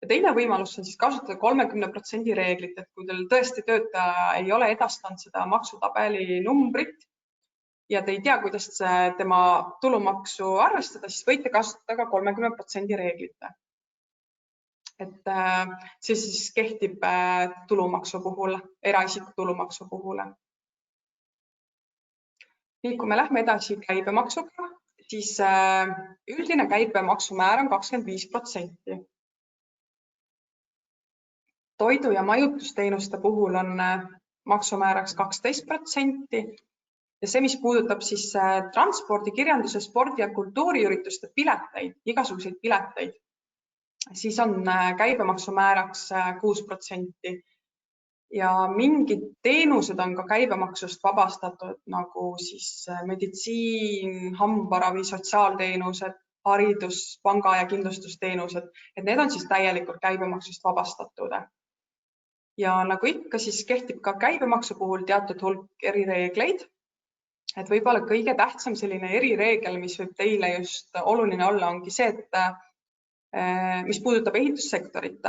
Ja teine võimalus on siis kasutada 30% reeglit, et kui teil tõesti töötaja ei ole edastanud seda maksutabeli numbrit ja te ei tea, kuidas tema tulumaksu arvestada, siis võite kasutada ka 30% reeglit. Et see siis kehtib tulumaksu puhul, eraisiku tulumaksu puhul. Nii, kui me lähme edasi käibemaksuga, siis üldine käibemaksumäär on 25%. Toidu- ja majutusteenuste puhul on maksumääraks 12% ja see, mis puudutab siis transpordi, kirjanduse, spordi ja kultuuriürituste pileteid, igasuguseid pileteid, siis on käibemaksumääraks 6%. Ja mingid teenused on ka käibemaksust vabastatud, nagu siis meditsiin, hambaravi, sotsiaalteenused, haridus, panga- ja kindlustusteenused, et need on siis täielikult käibemaksust vabastatud. Ja nagu ikka, siis kehtib ka käibemaksu puhul teatud hulk erireegleid. Et võib-olla kõige tähtsam selline erireegel, mis võib teile just oluline olla, ongi see, et mis puudutab ehitussektorit.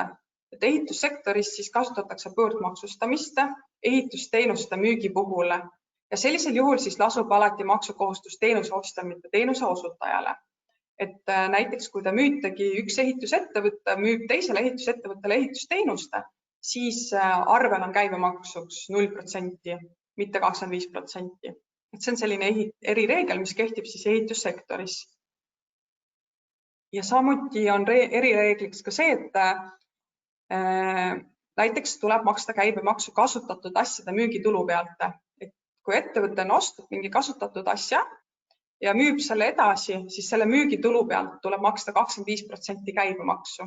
Et ehitussektoris siis kasutatakse pöördmaksustamist ehitusteenuste müügi puhul. Ja sellisel juhul siis lasub alati maksukohustus teenuse ostjal, mitte teenuse osutajale. Et näiteks, kui te müütegi üks ehitusettevõte, müüb teisele ehitusettevõttele ehitusteenust, siis arvel on käibemaksuks 0%, mitte 25%. Et see on selline erireegel, mis kehtib siis ehitussektoris. Ja samuti on erireegliks ka see, et näiteks tuleb maksta käibemaksu kasutatud asjade müügitulu pealt. Et kui ettevõte on ostnud mingi kasutatud asja ja müüb selle edasi, siis selle müügitulu pealt tuleb maksta 25% käibemaksu.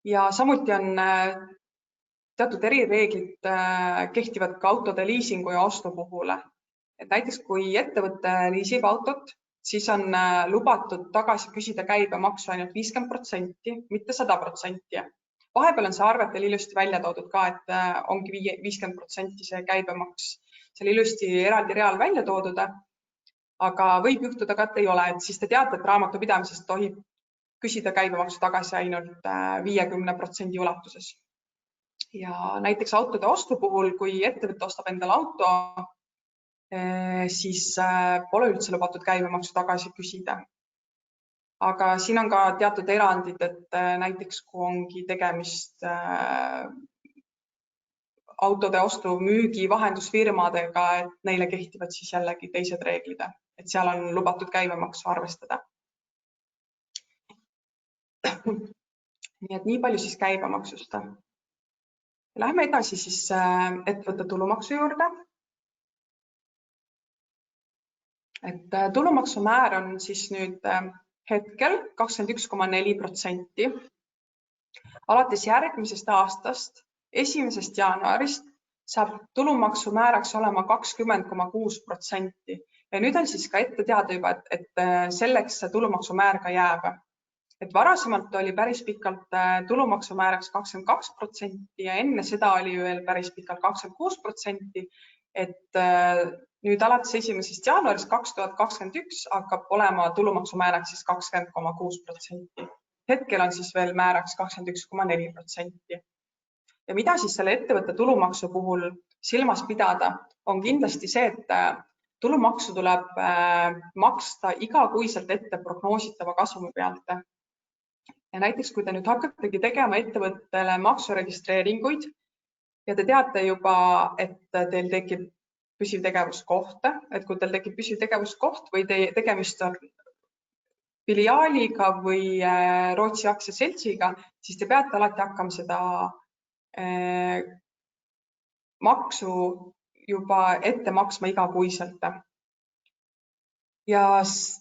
Ja samuti on teatud erireeglid kehtivad ka autode liisingu ja ostu puhul. Et näiteks kui ettevõte liisib autot, siis on lubatud tagasi küsida käibemaksu ainult 50%, mitte 100%. Vahepeal on see arvetel ilusti välja toodud ka, et ongi 50% see käibemaks. See on ilusti eraldi real välja toodud, aga võib juhtuda ka, et ei ole, et siis te teate, et raamatupidamisest tohib küsida käibemaksu tagasi ainult 50% ulatuses. Ja näiteks autode ostu puhul, kui ettevõte ostab endale auto, siis pole üldse lubatud käibemaksu tagasi küsida. Aga siin on ka teatud erandid, et näiteks kui ongi tegemist autode ostu müügi vahendusfirmadega, et neile kehtivad siis jällegi teised reeglid, et seal on lubatud käibemaksu arvestada. Nii et nii palju siis käibemaksust. Lähme edasi siis ettevõtte tulumaksu juurde. Et tulumaksumäär on siis nüüd hetkel 21,4%. Alates järgmisest aastast 1. jaanuarist saab tulumaksumääraks olema 20,6%. Ja nüüd on siis ka ette teada juba, et selleks see tulumaksumäär ka jääb. Et varasemalt oli päris pikalt tulumaksumääraks 22% ja enne seda oli veel päris pikalt 26%. Et nüüd alates 1. jaanuarist 2021 hakkab olema tulumaksumääraks siis 20,6%. Hetkel on siis veel määraks 21,4%. Ja mida siis selle ettevõtte tulumaksu puhul silmas pidada, on kindlasti see, et tulumaksu tuleb maksta igakuiselt ette prognoositava kasumi pealt. Ja näiteks, kui te nüüd hakkategi tegema ettevõttele maksuregistreeringuid ja te teate juba, et teil tekib püsiv tegevuskoht, et kui teil tekib püsiv tegevuskoht või tegemist on filiaaliga või Rootsi aktsiaseltsiga, siis te peate alati hakkama seda maksu juba ette maksma igakuiselt. Ja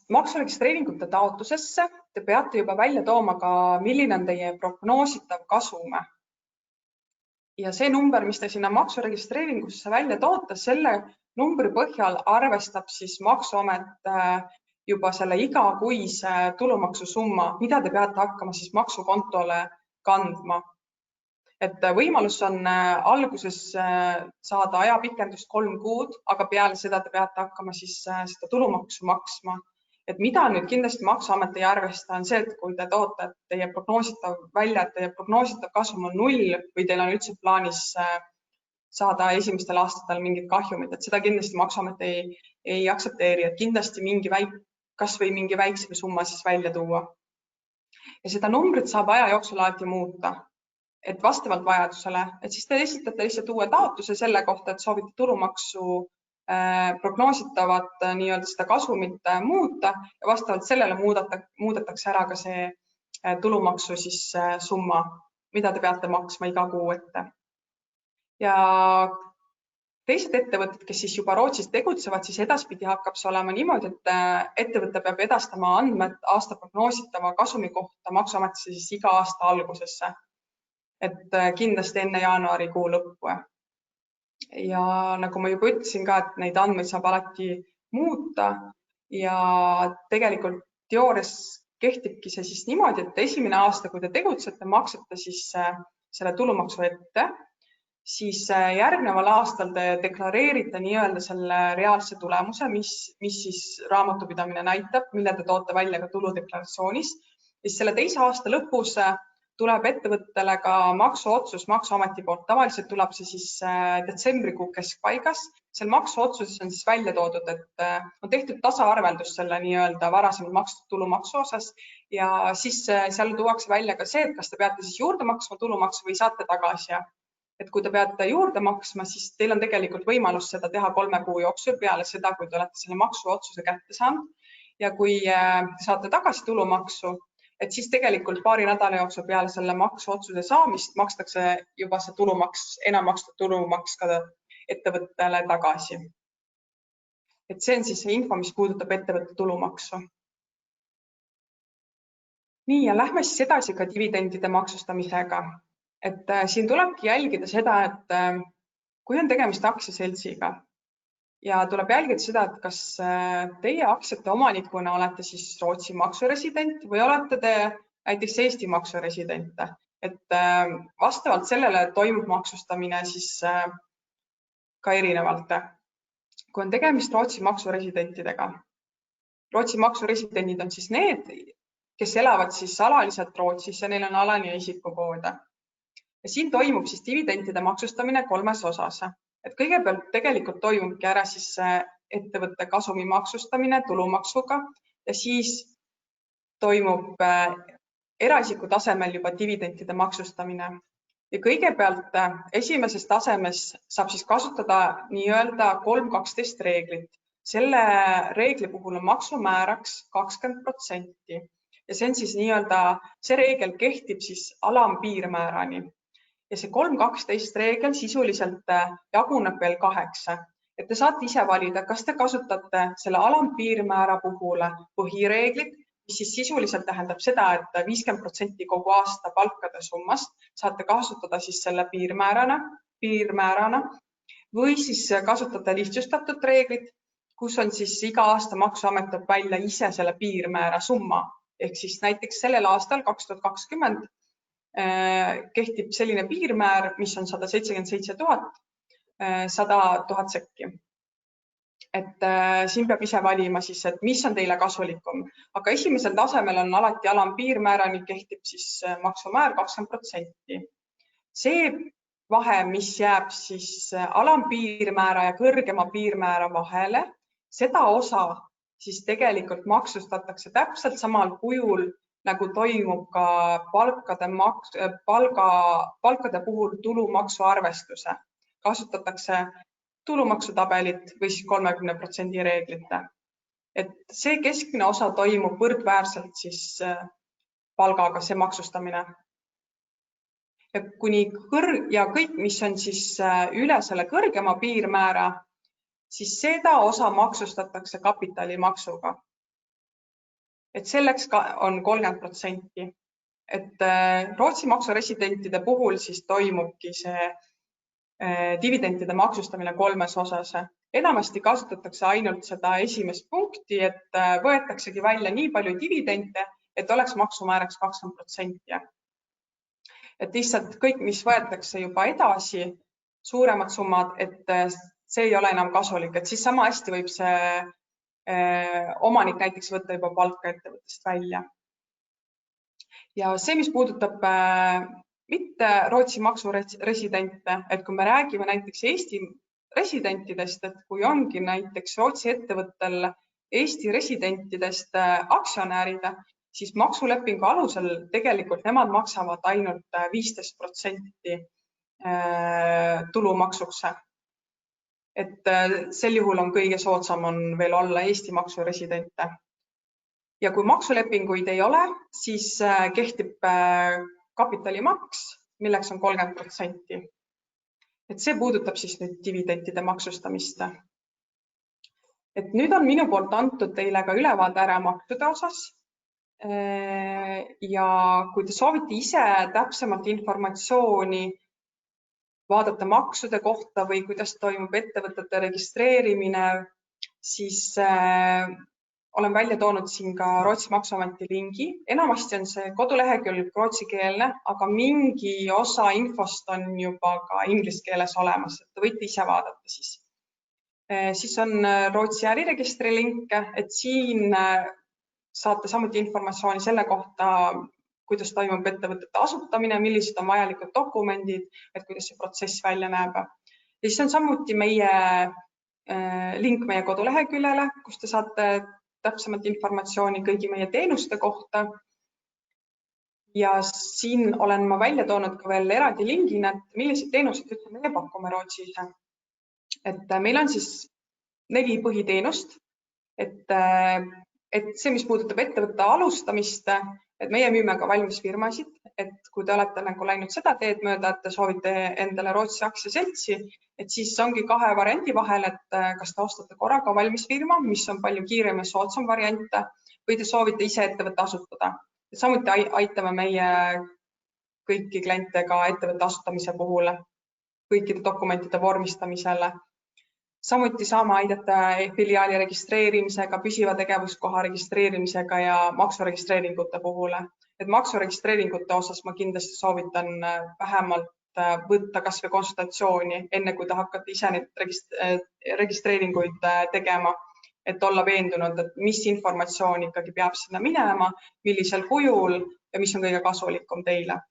maksuregistreeringute taotlusesse te peate juba välja tooma ka, milline on teie prognoositav kasum. Ja see number, mis te sinna maksuregistreeringusse välja toote, selle numbri põhjal arvestab siis Maksuamet juba selle igakuise tulumaksusumma, mida te peate hakkama siis maksukontole kandma. Et võimalus on alguses saada ajapikendust 3 kuud, aga peale seda te peate hakkama siis seda tulumaksu maksma. Et mida nüüd kindlasti Maksuamet ei arvesta, on see, et kui te toote, et teie prognoositav kasum on 0 või teil on üldse plaanis saada esimestel aastatel mingit kahjumit, et seda kindlasti Maksuamet ei aksepteeri, et kindlasti kas või mingi väiksem summa siis välja tuua. Ja seda numbrit saab aja jooksul alati muuta, et vastavalt vajadusele, et siis te esitate lihtsalt uue taotluse selle kohta, et soovite tulumaksu prognoositavat nii-öelda seda kasumit muuta ja vastavalt sellele muudetakse ära ka see tulumaksu siis summa, mida te peate maksma iga kuu ette. Ja teised ettevõtted, kes siis juba Rootsis tegutsevad, siis edaspidi hakkab see olema niimoodi, et ettevõte peab edastama andmed aasta prognoositava kasumi kohta Maksuametisse siis iga aasta algusesse, et kindlasti enne jaanuarikuu lõppu. Ja nagu ma juba ütlesin ka, et neid andmeid saab alati muuta ja tegelikult teoorias kehtibki see siis niimoodi, et esimene aasta, kui te tegutsete, maksate siis selle tulumaksu ette, siis järgneval aastal te deklareerite nii-öelda selle reaalse tulemuse, mis siis raamatupidamine näitab, mille te toote välja ka tuludeklaratsioonis. Siis selle teise aasta lõpus tuleb ettevõttele ka maksuotsus Maksuameti poolt. Tavaliselt tuleb see siis detsembrikuu keskpaigas. Seal maksuotsuses on siis välja toodud, et on tehtud tasaarveldus selle nii-öelda varasemalt makstud tulumaksu osas ja siis seal tuuakse välja ka see, et kas te peate siis juurde maksma tulumaksu või saate tagasi. Et kui te peate juurde maksma, siis teil on tegelikult võimalus seda teha 3 kuu jooksul peale seda, kui te olete selle maksuotsuse kätte saanud. Ja kui saate tagasi tulumaksu, et siis tegelikult paari nädala jooksul peale selle maksuotsuse saamist makstakse juba see tulumaks, enam makstud tulumaks ka ettevõttele tagasi. Et see on siis see info, mis puudutab ettevõtte tulumaksu. Nii, ja lähme siis edasi ka dividendide maksustamisega. Et siin tulebki jälgida seda, et kui on tegemist aktsiaseltsiga ja tuleb jälgida seda, et kas teie aktsiate omanikuna olete siis Rootsi maksuresident või olete te näiteks Eesti maksuresidente. Et vastavalt sellele toimub maksustamine siis ka erinevalt. Kui on tegemist Rootsi maksuresidentidega. Rootsi maksuresidendid on siis need, kes elavad siis alaliselt Rootsis ja neil on alaline isikukood. Ja siin toimub siis dividendide maksustamine 3 osas. Et kõigepealt tegelikult toimubki ära siis ettevõtte kasumi maksustamine tulumaksuga ja siis toimub eraisiku tasemel juba dividendide maksustamine. Ja kõigepealt esimeses tasemes saab siis kasutada nii-öelda 3-12 reeglit. Selle reegli puhul on maksumääraks 20% ja see on siis nii-öelda, see reegel kehtib siis alampiirmäärani. Ja see 3-12 reegel sisuliselt jaguneb veel 8. Et te saate ise valida, kas te kasutate selle alampiirmäära puhul põhireeglit, mis siis sisuliselt tähendab seda, et 50% kogu aasta palkade summast saate kasutada siis selle piirmäärana või siis kasutate lihtsustatud reeglit, kus on siis iga aasta Maksuamet toob välja ise selle piirmäära summa. Ehk siis näiteks sellel aastal 2020 kehtib selline piirmäär, mis on 177 100 000 sekki. Et siin peab ise valima siis, et mis on teile kasulikum. Aga esimesel tasemel on alati alampiirmäärani kehtib siis maksumäär 20%. See vahe, mis jääb siis alampiirmäära ja kõrgema piirmäära vahele, seda osa siis tegelikult maksustatakse täpselt samal kujul, nagu toimub ka palkade puhul tulumaksu arvestuse. Kasutatakse tulumaksutabelit või siis 30% reeglit. Et see keskmine osa toimub võrdväärselt siis palgaga, see maksustamine. Ja kõik, mis on siis üle selle kõrgema piirmäära, siis seda osa maksustatakse kapitalimaksuga. Et selleks on 30%. Et Rootsi maksuresidentide puhul siis toimubki see dividendide maksustamine 3 osas. Enamasti kasutatakse ainult seda esimest punkti, et võetaksegi välja nii palju dividende, et oleks maksumääraks 20%. Et lihtsalt kõik, mis võetakse juba edasi, suuremad summad, et see ei ole enam kasulik, et siis sama hästi võib see omanik näiteks võtta juba palka ettevõttest välja. Ja see, mis puudutab mitte Rootsi maksuresidente, et kui me räägime näiteks Eesti residentidest, et kui ongi näiteks Rootsi ettevõttel Eesti residentidest aktsionäride, siis maksulepingu alusel tegelikult nemad maksavad ainult 15% tulumaksuks. Et sel juhul on kõige soodsam on veel olla Eesti maksuresidente. Ja kui maksulepinguid ei ole, siis kehtib kapitalimaks, milleks on 30%. Et see puudutab siis nüüd dividendide maksustamist. Et nüüd on minu poolt antud teile ka ülevaade ära maksude osas. Ja kui te soovite ise täpsemalt informatsiooni vaadata maksude kohta või kuidas toimub ettevõtete registreerimine, siis olen välja toonud siin ka Rootsi maksuameti lingi. Enamasti on see kodulehekülg rootsikeelne, aga mingi osa infost on juba ka inglise keeles olemas, et te võite ise vaadata siis. Siis on Rootsi äriregistri link, et siin saate samuti informatsiooni selle kohta, kuidas toimub ettevõtete asutamine, millised on vajalikud dokumendid, et kuidas see protsess välja näeb. Ja siis on samuti meie link meie koduleheküljele, kus te saate täpsemalt informatsiooni kõigi meie teenuste kohta. Ja siin olen ma välja toonud ka veel eraldi lingina, et millised teenused meie pakume Rootsis. Et meil on siis 4 põhiteenust, et see, mis puudutab ettevõtte alustamist, et meie müüme ka valmis firmasid, et kui te olete nagu läinud seda teed mööda, et te soovite endale Rootsi aktsiaseltsi, et siis ongi kahe variandi vahel, et kas te ostate korraga valmis firma, mis on palju kiirem ja soodsam variant, või te soovite ise ettevõtte asutada. Samuti aitame meie kõiki kliente ka ettevõtte asutamise puhul, kõikide dokumentide vormistamisele. Samuti saame aidata filiaali registreerimisega, püsiva tegevuskoha registreerimisega ja maksuregistreeringute puhul. Et maksuregistreeringute osas ma kindlasti soovitan vähemalt võtta kas või konsultatsiooni, enne kui te hakkate ise neid registreeringuid tegema, et olla veendunud, et mis informatsioon ikkagi peab sinna minema, millisel kujul ja mis on kõige kasulikum teile.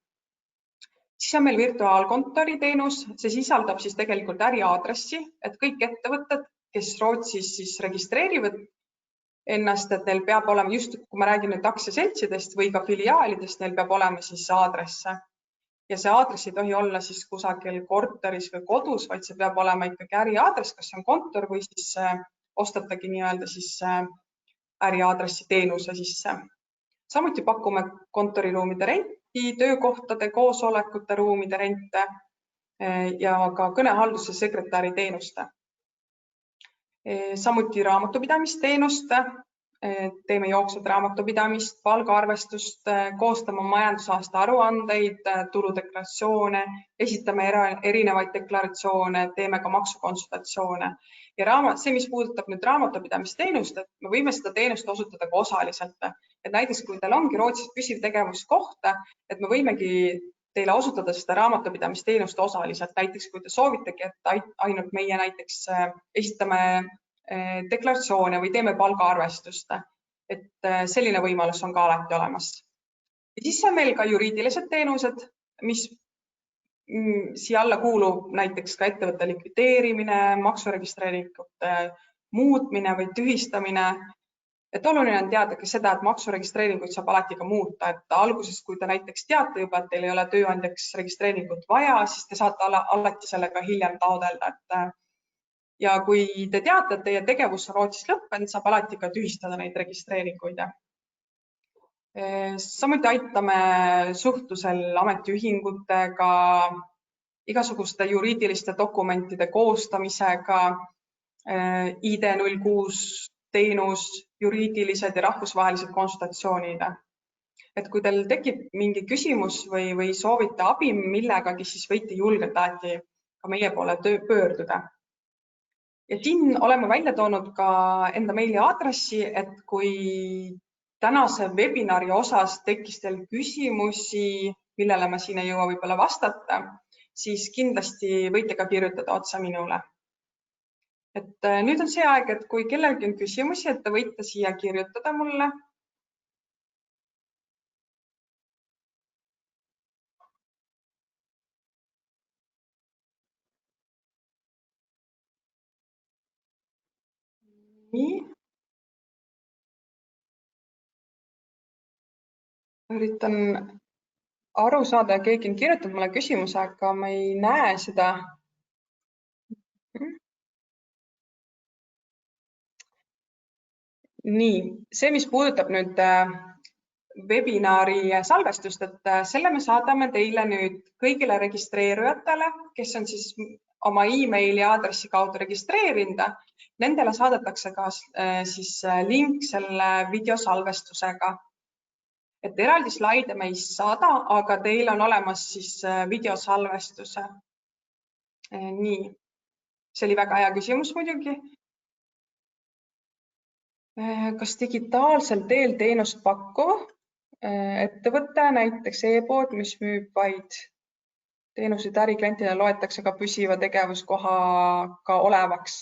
Siis on meil virtuaalkontori teenus, see sisaldab siis tegelikult äriaadressi, et kõik ettevõtted, kes Rootsis siis registreerivad ennast, et neil peab olema, just kui ma räägin nüüd aktsiaseltsidest või ka filiaalidest, neil peab olema siis aadresse. Ja see aadress ei tohi olla siis kusagil korteris või kodus, vaid see peab olema ikkagi äriaadress, kas on kontor või siis ostatagi nii-öelda siis äriaadressi teenuse sisse. Samuti pakume kontoriruumide renti, töökohtade, koosolekute ruumide rente ja ka kõnehalduse sekretäri teenuste. Samuti raamatupidamisteenust, teeme jooksvat raamatupidamist, palgaarvestust, koostame majandusaasta aruandeid, tuludeklaratsioone, esitame erinevaid deklaratsioone, teeme ka maksukonsultatsioone. Ja see, mis puudutab nüüd raamatupidamisteenust, et me võime seda teenust osutada ka osaliselt. Et näiteks, kui teil ongi Rootsis püsiv tegevuskoht, et me võimegi teile osutada seda raamatupidamisteenust osaliselt. Näiteks, kui te soovitegi, et ainult meie näiteks esitame deklaratsioone või teeme palgaarvestust, et selline võimalus on ka alati olemas. Ja siis on meil ka juriidilised teenused, mis siia alla kuulub näiteks ka ettevõtte likvideerimine, maksuregistreeringute muutmine või tühistamine. Et oluline on teada ka seda, et maksuregistreeringuid saab alati ka muuta, et alguses, kui te näiteks teate juba, et teil ei ole tööandjaks registreeringut vaja, siis te saate alati sellega hiljem taodelda. Ja kui te teate, et teie tegevus on Rootsis lõppenud, saab alati ka tühistada neid registreeringuid. Samuti aitame suhtlusel ametiühingutega, igasuguste juriidiliste dokumentide koostamisega, ID06 teenus, juriidilised ja rahvusvahelised konsultatsioonid. Et kui teil tekib mingi küsimus või soovite abi millegagi, siis võite julgelt alati ka meie poole pöörduda. Ja siin oleme välja toonud ka enda meili aadressi, et kui tänase webinari osas tekkis teil küsimusi, millele ma siin ei jõua võib-olla vastata, siis kindlasti võite ka kirjutada otsa minule. Et nüüd on see aeg, et kui kellelgi on küsimusi, et te võite siia kirjutada mulle. Nii. Üritan aru saada, keegi on kirjutanud mulle küsimuse, aga ma ei näe seda. Nii, see, mis puudutab nüüd webinari salvestust, et selle me saadame teile nüüd kõigile registreerijatele, kes on siis oma e-maili aadressi kaudu registreerinud. Nendele saadetakse ka siis link selle videosalvestusega. Et eraldi slaide me ei saada, aga teil on olemas siis videosalvestuse. Nii, see oli väga hea küsimus muidugi. Kas digitaalsel teel teenust pakkuv ettevõte, näiteks e-pood, mis müüb vaid teenuseid äriklientidele, loetakse ka püsiva tegevuskohaga olevaks?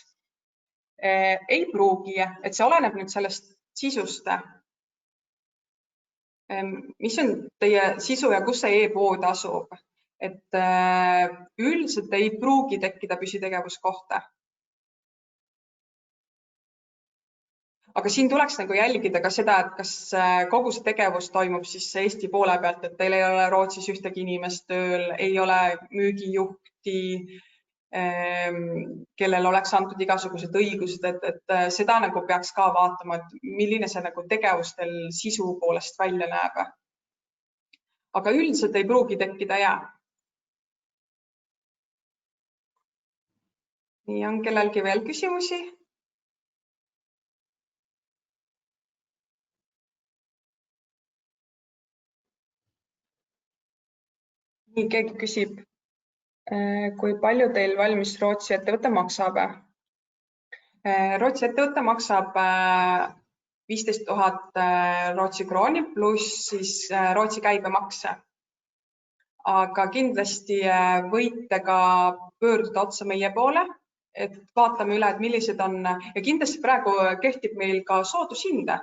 Ei pruugi, et see oleneb nüüd sellest sisust. Mis on teie sisu ja kus see e-pood asub? Et üldiselt ei pruugi tekkida püsitegevuskohta. Aga siin tuleks nagu jälgida ka seda, et kas kogu see tegevus toimub siis Eesti poole pealt, et teil ei ole Rootsis ühtegi inimest tööl, ei ole müügijuhti, kellel oleks antud igasugused õigused, et seda nagu peaks ka vaatama, et milline see nagu tegevus teil sisu poolest välja näeb. aga üldiselt ei pruugi tekkida jää. Nii, on kellelgi veel küsimusi? Nii, keegi küsib, kui palju teil valmis Rootsi ettevõte maksab? Rootsi ettevõte maksab 15 000 Rootsi krooni pluss siis Rootsi käibemakse. Aga kindlasti võite ka pöörduda otsa meie poole, et vaatame üle, et millised on ja kindlasti praegu kehtib meil ka soodushinde,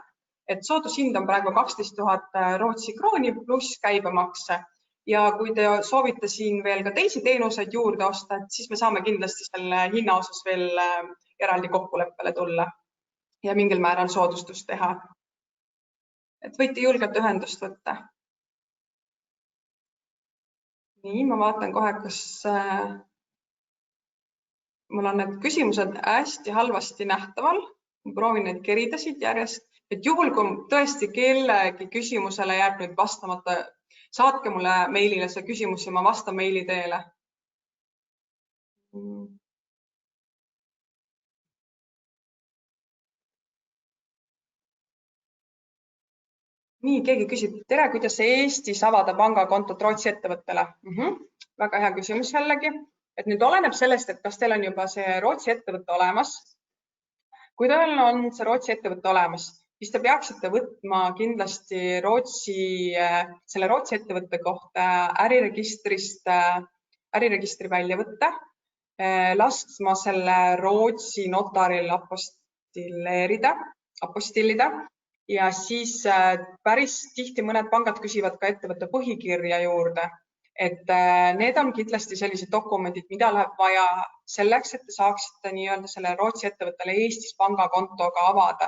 et soodushind on praegu 12 000 Rootsi krooni pluss käibemakse. Ja kui te soovite siin veel ka teisi teenuseid juurde osta, siis me saame kindlasti selle hinna osas veel eraldi kokkuleppele tulla ja mingil määral soodustust teha. Et võite julgelt ühendust võtta. Nii, ma vaatan kohe, kas mul on need küsimused hästi halvasti nähtaval. Ma proovin neid kerida siit järjest, et juhul, kui tõesti kellegi küsimusele jääb nüüd vastamata, saatke mulle meilile see küsimus ja ma vastan meili teele. Nii, keegi küsib, tere, kuidas Eestis avada pangakontot Rootsi ettevõttele? Väga hea küsimus jällegi. Et nüüd oleneb sellest, et kas teil on juba see Rootsi ettevõte olemas. Kui teil on see Rootsi ettevõte olemas, siis te peaksite võtma kindlasti selle Rootsi ettevõtte kohta äriregistri väljavõtte, laskma selle Rootsi notaril apostillida ja siis päris tihti mõned pangad küsivad ka ettevõtte põhikirja juurde. Et need on kindlasti sellised dokumendid, mida läheb vaja selleks, et te saaksite nii-öelda selle Rootsi ettevõttele Eestis pangakontoga avada.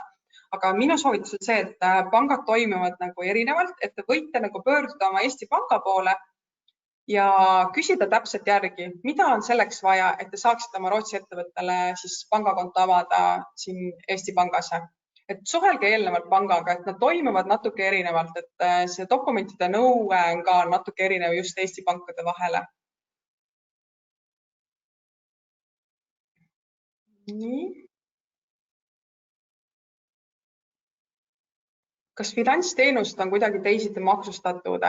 Aga minu soovitus on see, et pangad toimivad nagu erinevalt, et te võite nagu pöörduda oma Eesti panga poole ja küsida täpselt järgi, mida on selleks vaja, et te saaksite oma Rootsi ettevõttele siis pangakonto avada siin Eesti pangas. Et suhelge eelnevalt pangaga, et nad toimivad natuke erinevalt, et see dokumentide nõue on ka natuke erinev just Eesti pankade vahele. Nii. Kas finantsteenust on kuidagi teisiti maksustatud?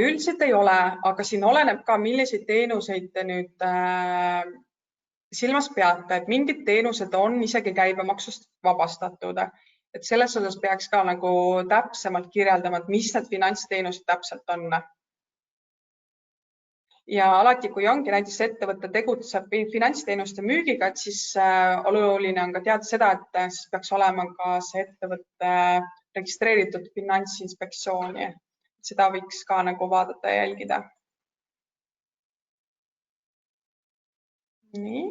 Üldiselt ei ole, aga siin oleneb ka, milliseid teenuseid te nüüd silmas peate, et mingid teenused on isegi käibemaksust vabastatud. Et selles osas peaks ka nagu täpsemalt kirjeldama, et mis need finantsteenused täpselt on. Ja alati, kui ongi näiteks ettevõte tegutseb finantsteenuste müügiga, et siis oluline on ka teada seda, et siis peaks olema ka see ettevõtte registreeritud Finantsinspektsiooni. Seda võiks ka nagu vaadata ja jälgida. Nii.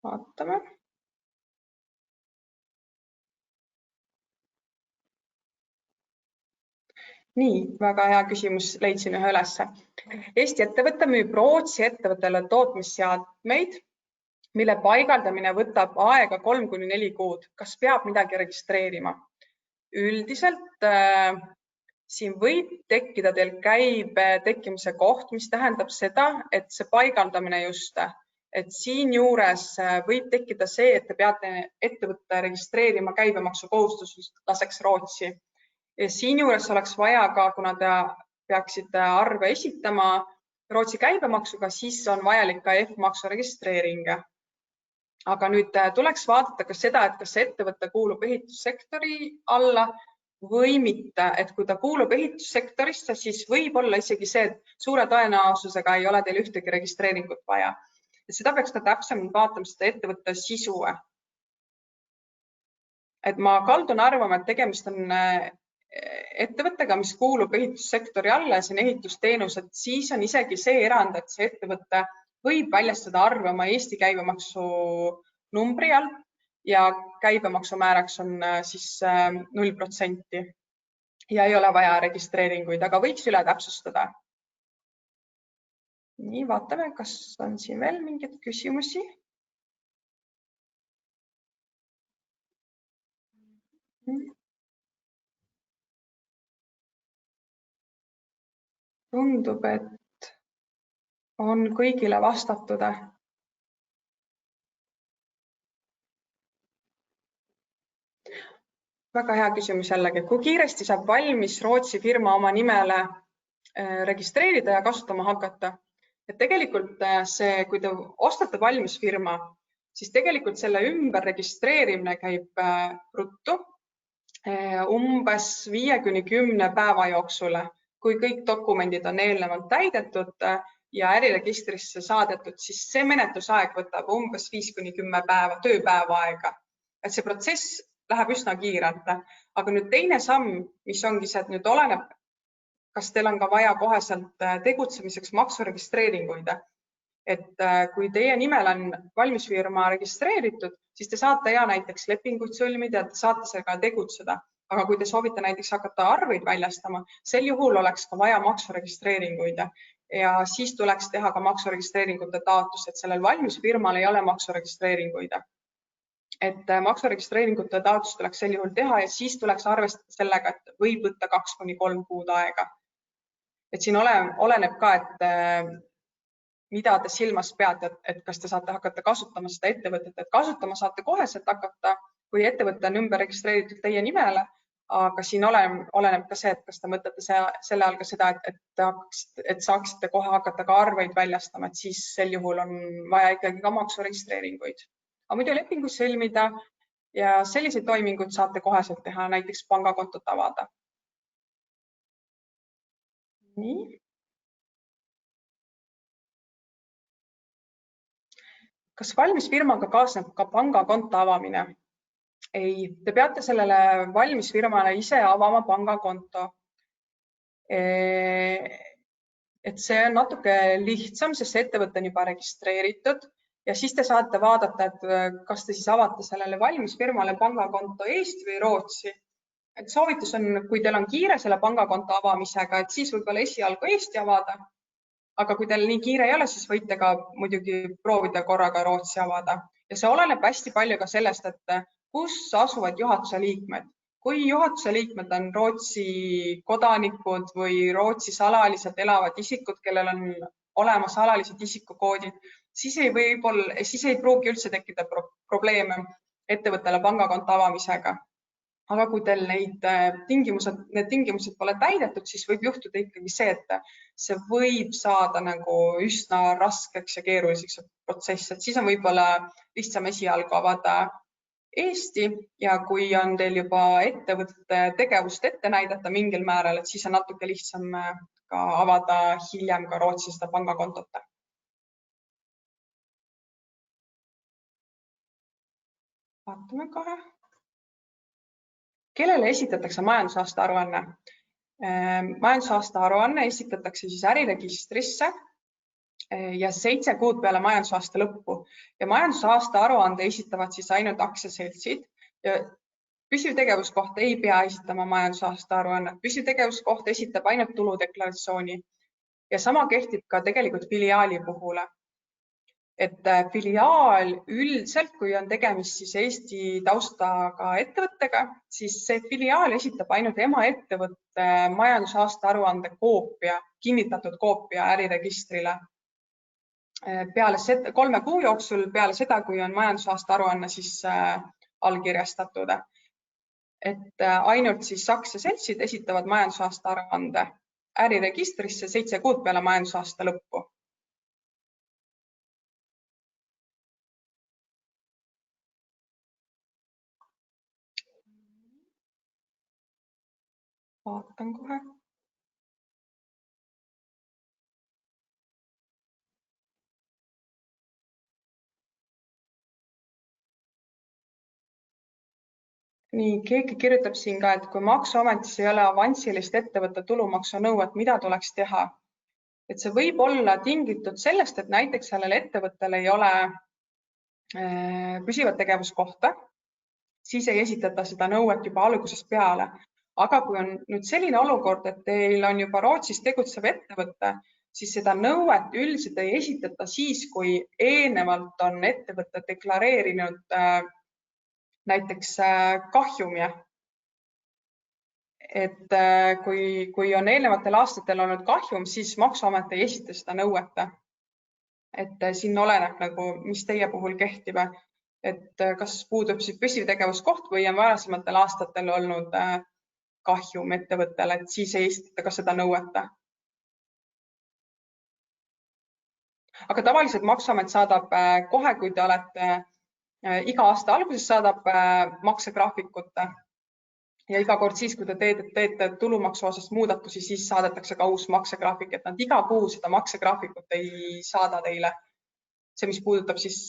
Vaatame. Nii, väga hea küsimus, leidsin ühe ülesse. Eesti ettevõte müüb Rootsi ettevõttele tootmisseadmeid, mille paigaldamine võtab aega 3–4 kuud. Kas peab midagi registreerima? Üldiselt siin võib tekkida teil käibe tekkimise koht, mis tähendab seda, et see paigaldamine just, et siin juures võib tekkida see, et te peate ettevõtte registreerima käibemaksukohustuslaseks Rootsi. Ja siin juures oleks vaja ka, kuna te peaksite arve esitama Rootsi käibemaksuga, siis on vajalik ka F-maksu registreering. Aga nüüd tuleks vaadata ka seda, et kas ettevõte kuulub ehitussektori alla või mitte. Et kui ta kuulub ehitussektorisse, siis võib olla isegi see, et suure tõenäosusega ei ole teil ühtegi registreeringut vaja. Seda peaks ka täpsemalt vaatama seda ettevõtte sisu. Et ma kaldun arvama, et tegemist on ettevõttega, mis kuulub ehitussektori alla ja see on ehitusteenused, siis on isegi see erand, et see ettevõte võib väljastada arve oma Eesti käibemaksu numbri all ja käibemaksumääraks on siis 0% ja ei ole vaja registreeringuid, aga võiks üle täpsustada. Nii, vaatame, kas on siin veel mingeid küsimusi. Tundub, et on kõigile vastatud. Väga hea küsimus jällegi. Kui kiiresti saab valmis Rootsi firma oma nimele registreerida ja kasutama hakata? Et tegelikult kui te ostate valmis firma, siis tegelikult selle ümber registreerimine käib ruttu umbes 5–10 päeva jooksul, kui kõik dokumendid on eelnevalt täidetud ja äriregistrisse saadetud, siis see menetlusaeg võtab umbes 5–10 päeva, tööpäeva aega. Et see protsess läheb üsna kiirelt, aga nüüd teine samm, mis ongi see, et nüüd oleneb, kas teil on ka vaja koheselt tegutsemiseks maksuregistreeringuid. Et kui teie nimel on valmisfirma registreeritud, siis te saate näiteks lepinguid sõlmida ja te saate sellega tegutseda. Aga kui te soovite näiteks hakata arveid väljastama, sel juhul oleks ka vaja maksuregistreeringuid ja siis tuleks teha ka maksuregistreeringute taotlus, et sellel valmisfirmal ei ole maksuregistreeringuid. Et maksuregistreeringute taotlus tuleks sel juhul teha ja siis tuleks arvestada sellega, et võib võtta 2–3 kuud aega. Et siin oleneb ka, et mida te silmas peate, et kas te saate hakata kasutama seda ettevõtet, et kasutama saate koheselt hakata, kui ettevõte on ümber registreeritud teie nimele, aga siin oleneb ka see, et kas te mõtlete selle all ka seda, et saaksite kohe hakata ka arveid väljastama, et siis sel juhul on vaja ikkagi ka maksuregistreeringuid. Aga muidu lepingu sõlmida ja selliseid toiminguid saate koheselt teha, näiteks pangakontot avada. Nii. Kas valmisfirmaga kaasneb ka pangakonto avamine? Ei, te peate sellele valmisfirmale ise avama pangakonto. Et see on natuke lihtsam, sest ettevõte on juba registreeritud ja siis te saate vaadata, et kas te siis avate sellele valmisfirmale pangakonto Eesti või Rootsi. Et soovitus on, kui teil on kiire selle pangakonto avamisega, et siis võib-olla esialgu Eesti avada. Aga kui teil nii kiire ei ole, siis võite ka muidugi proovida korraga Rootsi avada. Ja see oleneb hästi palju ka sellest, et kus asuvad juhatuse liikmed. Kui juhatuse liikmed on Rootsi kodanikud või Rootsis alaliselt elavad isikud, kellel on olemas alalised isikukoodid, siis ei pruugi üldse tekkida probleeme ettevõttele pangakonto avamisega. Aga kui teil need tingimused pole täidetud, siis võib juhtuda ikkagi see, et see võib saada nagu üsna raskeks ja keeruliseks protsess, et siis on võib-olla lihtsam esialgu avada Eesti ja kui on teil juba ettevõtte tegevust ette näidata mingil määral, et siis on natuke lihtsam ka avada hiljem ka Rootsi seda pangakontot. Vaatame kohe. Kellele esitatakse majandusaasta aruanne? Majandusaasta aruanne esitatakse siis äriregistrisse ja 7 kuud peale majandusaasta lõppu ja majandusaasta aruande esitavad siis ainult aktsiaseltsid ja püsivtegevuskoht ei pea esitama majandusaasta aruannet. Püsivtegevuskoht esitab ainult tuludeklaratsiooni ja sama kehtib ka tegelikult filiaali puhul. Et filiaal üldiselt, kui on tegemist siis Eesti taustaga ettevõttega, siis see filiaal esitab ainult emaettevõtte majandusaasta aruande koopia, kinnitatud koopia äriregistrile. Peale 3 kuu jooksul peale seda, kui on majandusaasta aruanne siis allkirjastatud. Et ainult siis aktsiaseltsid esitavad majandusaasta aruande äriregistrisse 7 kuud peale majandusaasta lõppu. Vaatan kohe. Nii, keegi kirjutab siin ka, et kui maksuametis ei ole avansilist ettevõtte tulumaksu nõuet, mida tuleks teha? Et see võib olla tingitud sellest, et näiteks sellel ettevõttel ei ole püsivat tegevuskohta, siis ei esitata seda nõuet juba algusest peale. Aga kui on nüüd selline olukord, et teil on juba Rootsis tegutsev ettevõte, siis seda nõuet üldiselt ei esitata siis, kui eelnevalt on ettevõte deklareerinud näiteks kahjumi. et kui on eelnevatel aastatel olnud kahjum, siis Maksuamet ei esita seda nõuet. Et siin oleneb nagu, mis teie puhul kehtib, et kas puudub siis püsiv tegevuskoht või on varasematel aastatel olnud kahjum ettevõttele, et siis ei esitata ka seda nõuet. Aga tavaliselt Maksuamet saadab kohe, kui te olete iga aasta alguses saadab maksegraafikut ja iga kord siis, kui te teete tulumaksu osas muudatusi, siis saadetakse ka uus maksegraafik, et nad iga kuu seda maksegraafikut ei saada teile. See, mis puudutab siis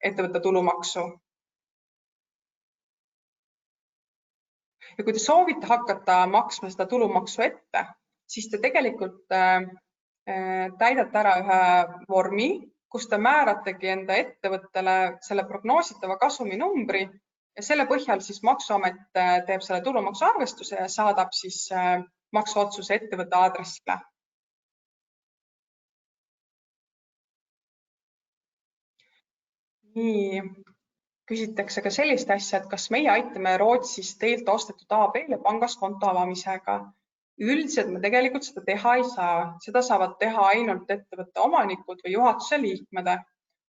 ettevõtte tulumaksu. Ja kui te soovite hakata maksma seda tulumaksu ette, siis te tegelikult täidate ära ühe vormi, kus te määrategi enda ettevõttele selle prognoositava kasumi numbri ja selle põhjal siis Maksuamet teeb selle tulumaksuarvestuse ja saadab siis maksuotsuse ettevõtte aadressile. Nii, küsitakse ka sellist asja, et kas meie aitame Rootsis teilt ostetud AB-le pangas konto avamisega. Üldiselt me tegelikult seda teha ei saa. Seda saavad teha ainult ettevõtte omanikud või juhatuse liikmed.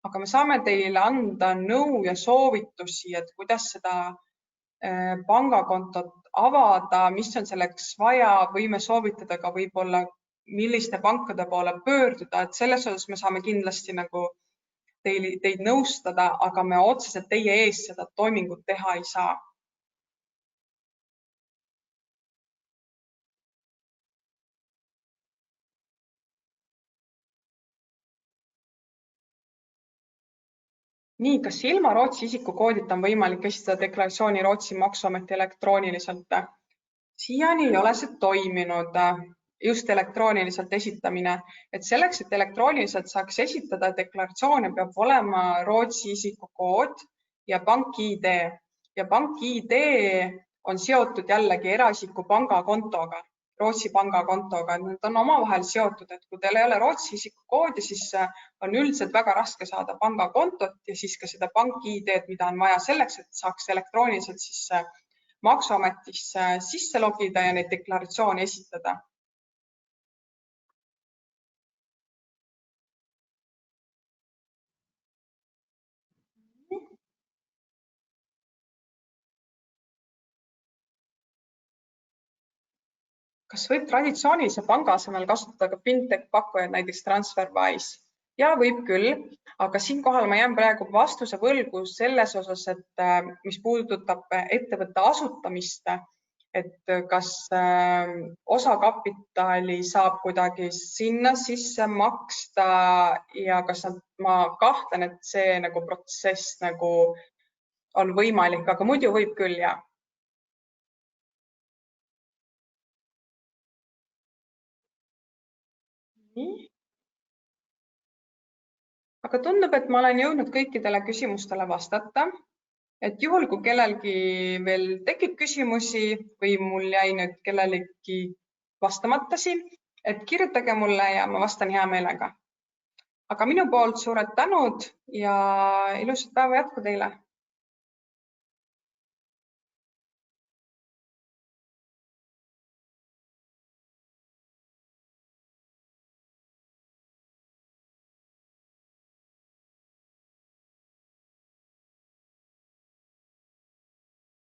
Aga me saame teile anda nõu ja soovitusi, et kuidas seda pangakontot avada, mis on selleks vaja, võime soovitada ka võib-olla, milliste pankade poole pöörduda, et selles osas me saame kindlasti nagu teid nõustada, aga me otseselt teie ees seda toimingut teha ei saa. Nii, kas ilma Rootsi isikukoodita on võimalik esitada deklaratsiooni Rootsi Maksuameti elektrooniliselt? Siiani ei ole see toiminud, just elektrooniliselt esitamine, et selleks, et elektrooniliselt saaks esitada deklaratsioone, peab olema Rootsi isikukood ja pank-ID ja pank-ID on seotud jällegi eraisiku pangakontoga, Rootsi pangakontoga, need on omavahel seotud, et kui teil ei ole Rootsi isikukoodi, siis on üldiselt väga raske saada pangakontot ja siis ka seda pank-ID-d, mida on vaja selleks, et saaks elektrooniliselt siis Maksuametis sisse logida ja neid deklaratsioone esitada. Kas võib traditsioonilise panga asemel kasutada ka fintech pakkujaid, näiteks TransferWise? Ja võib küll, aga siinkohal ma jään praegu vastuse võlgu selles osas, et mis puudutab ettevõtte asutamist, et kas osakapitali saab kuidagi sinna sisse maksta ja kas ma kahtlen, et see nagu protsess nagu on võimalik, aga muidu võib küll, ja. Nii. Aga tundub, et ma olen jõudnud kõikidele küsimustele vastata. Et juhul, kui kellelgi veel tekib küsimusi või mul jäi nüüd kellelegi vastamata siin, et kirjutage mulle ja ma vastan hea meelega. Aga minu poolt suured tänud ja ilusat päeva jätku teile!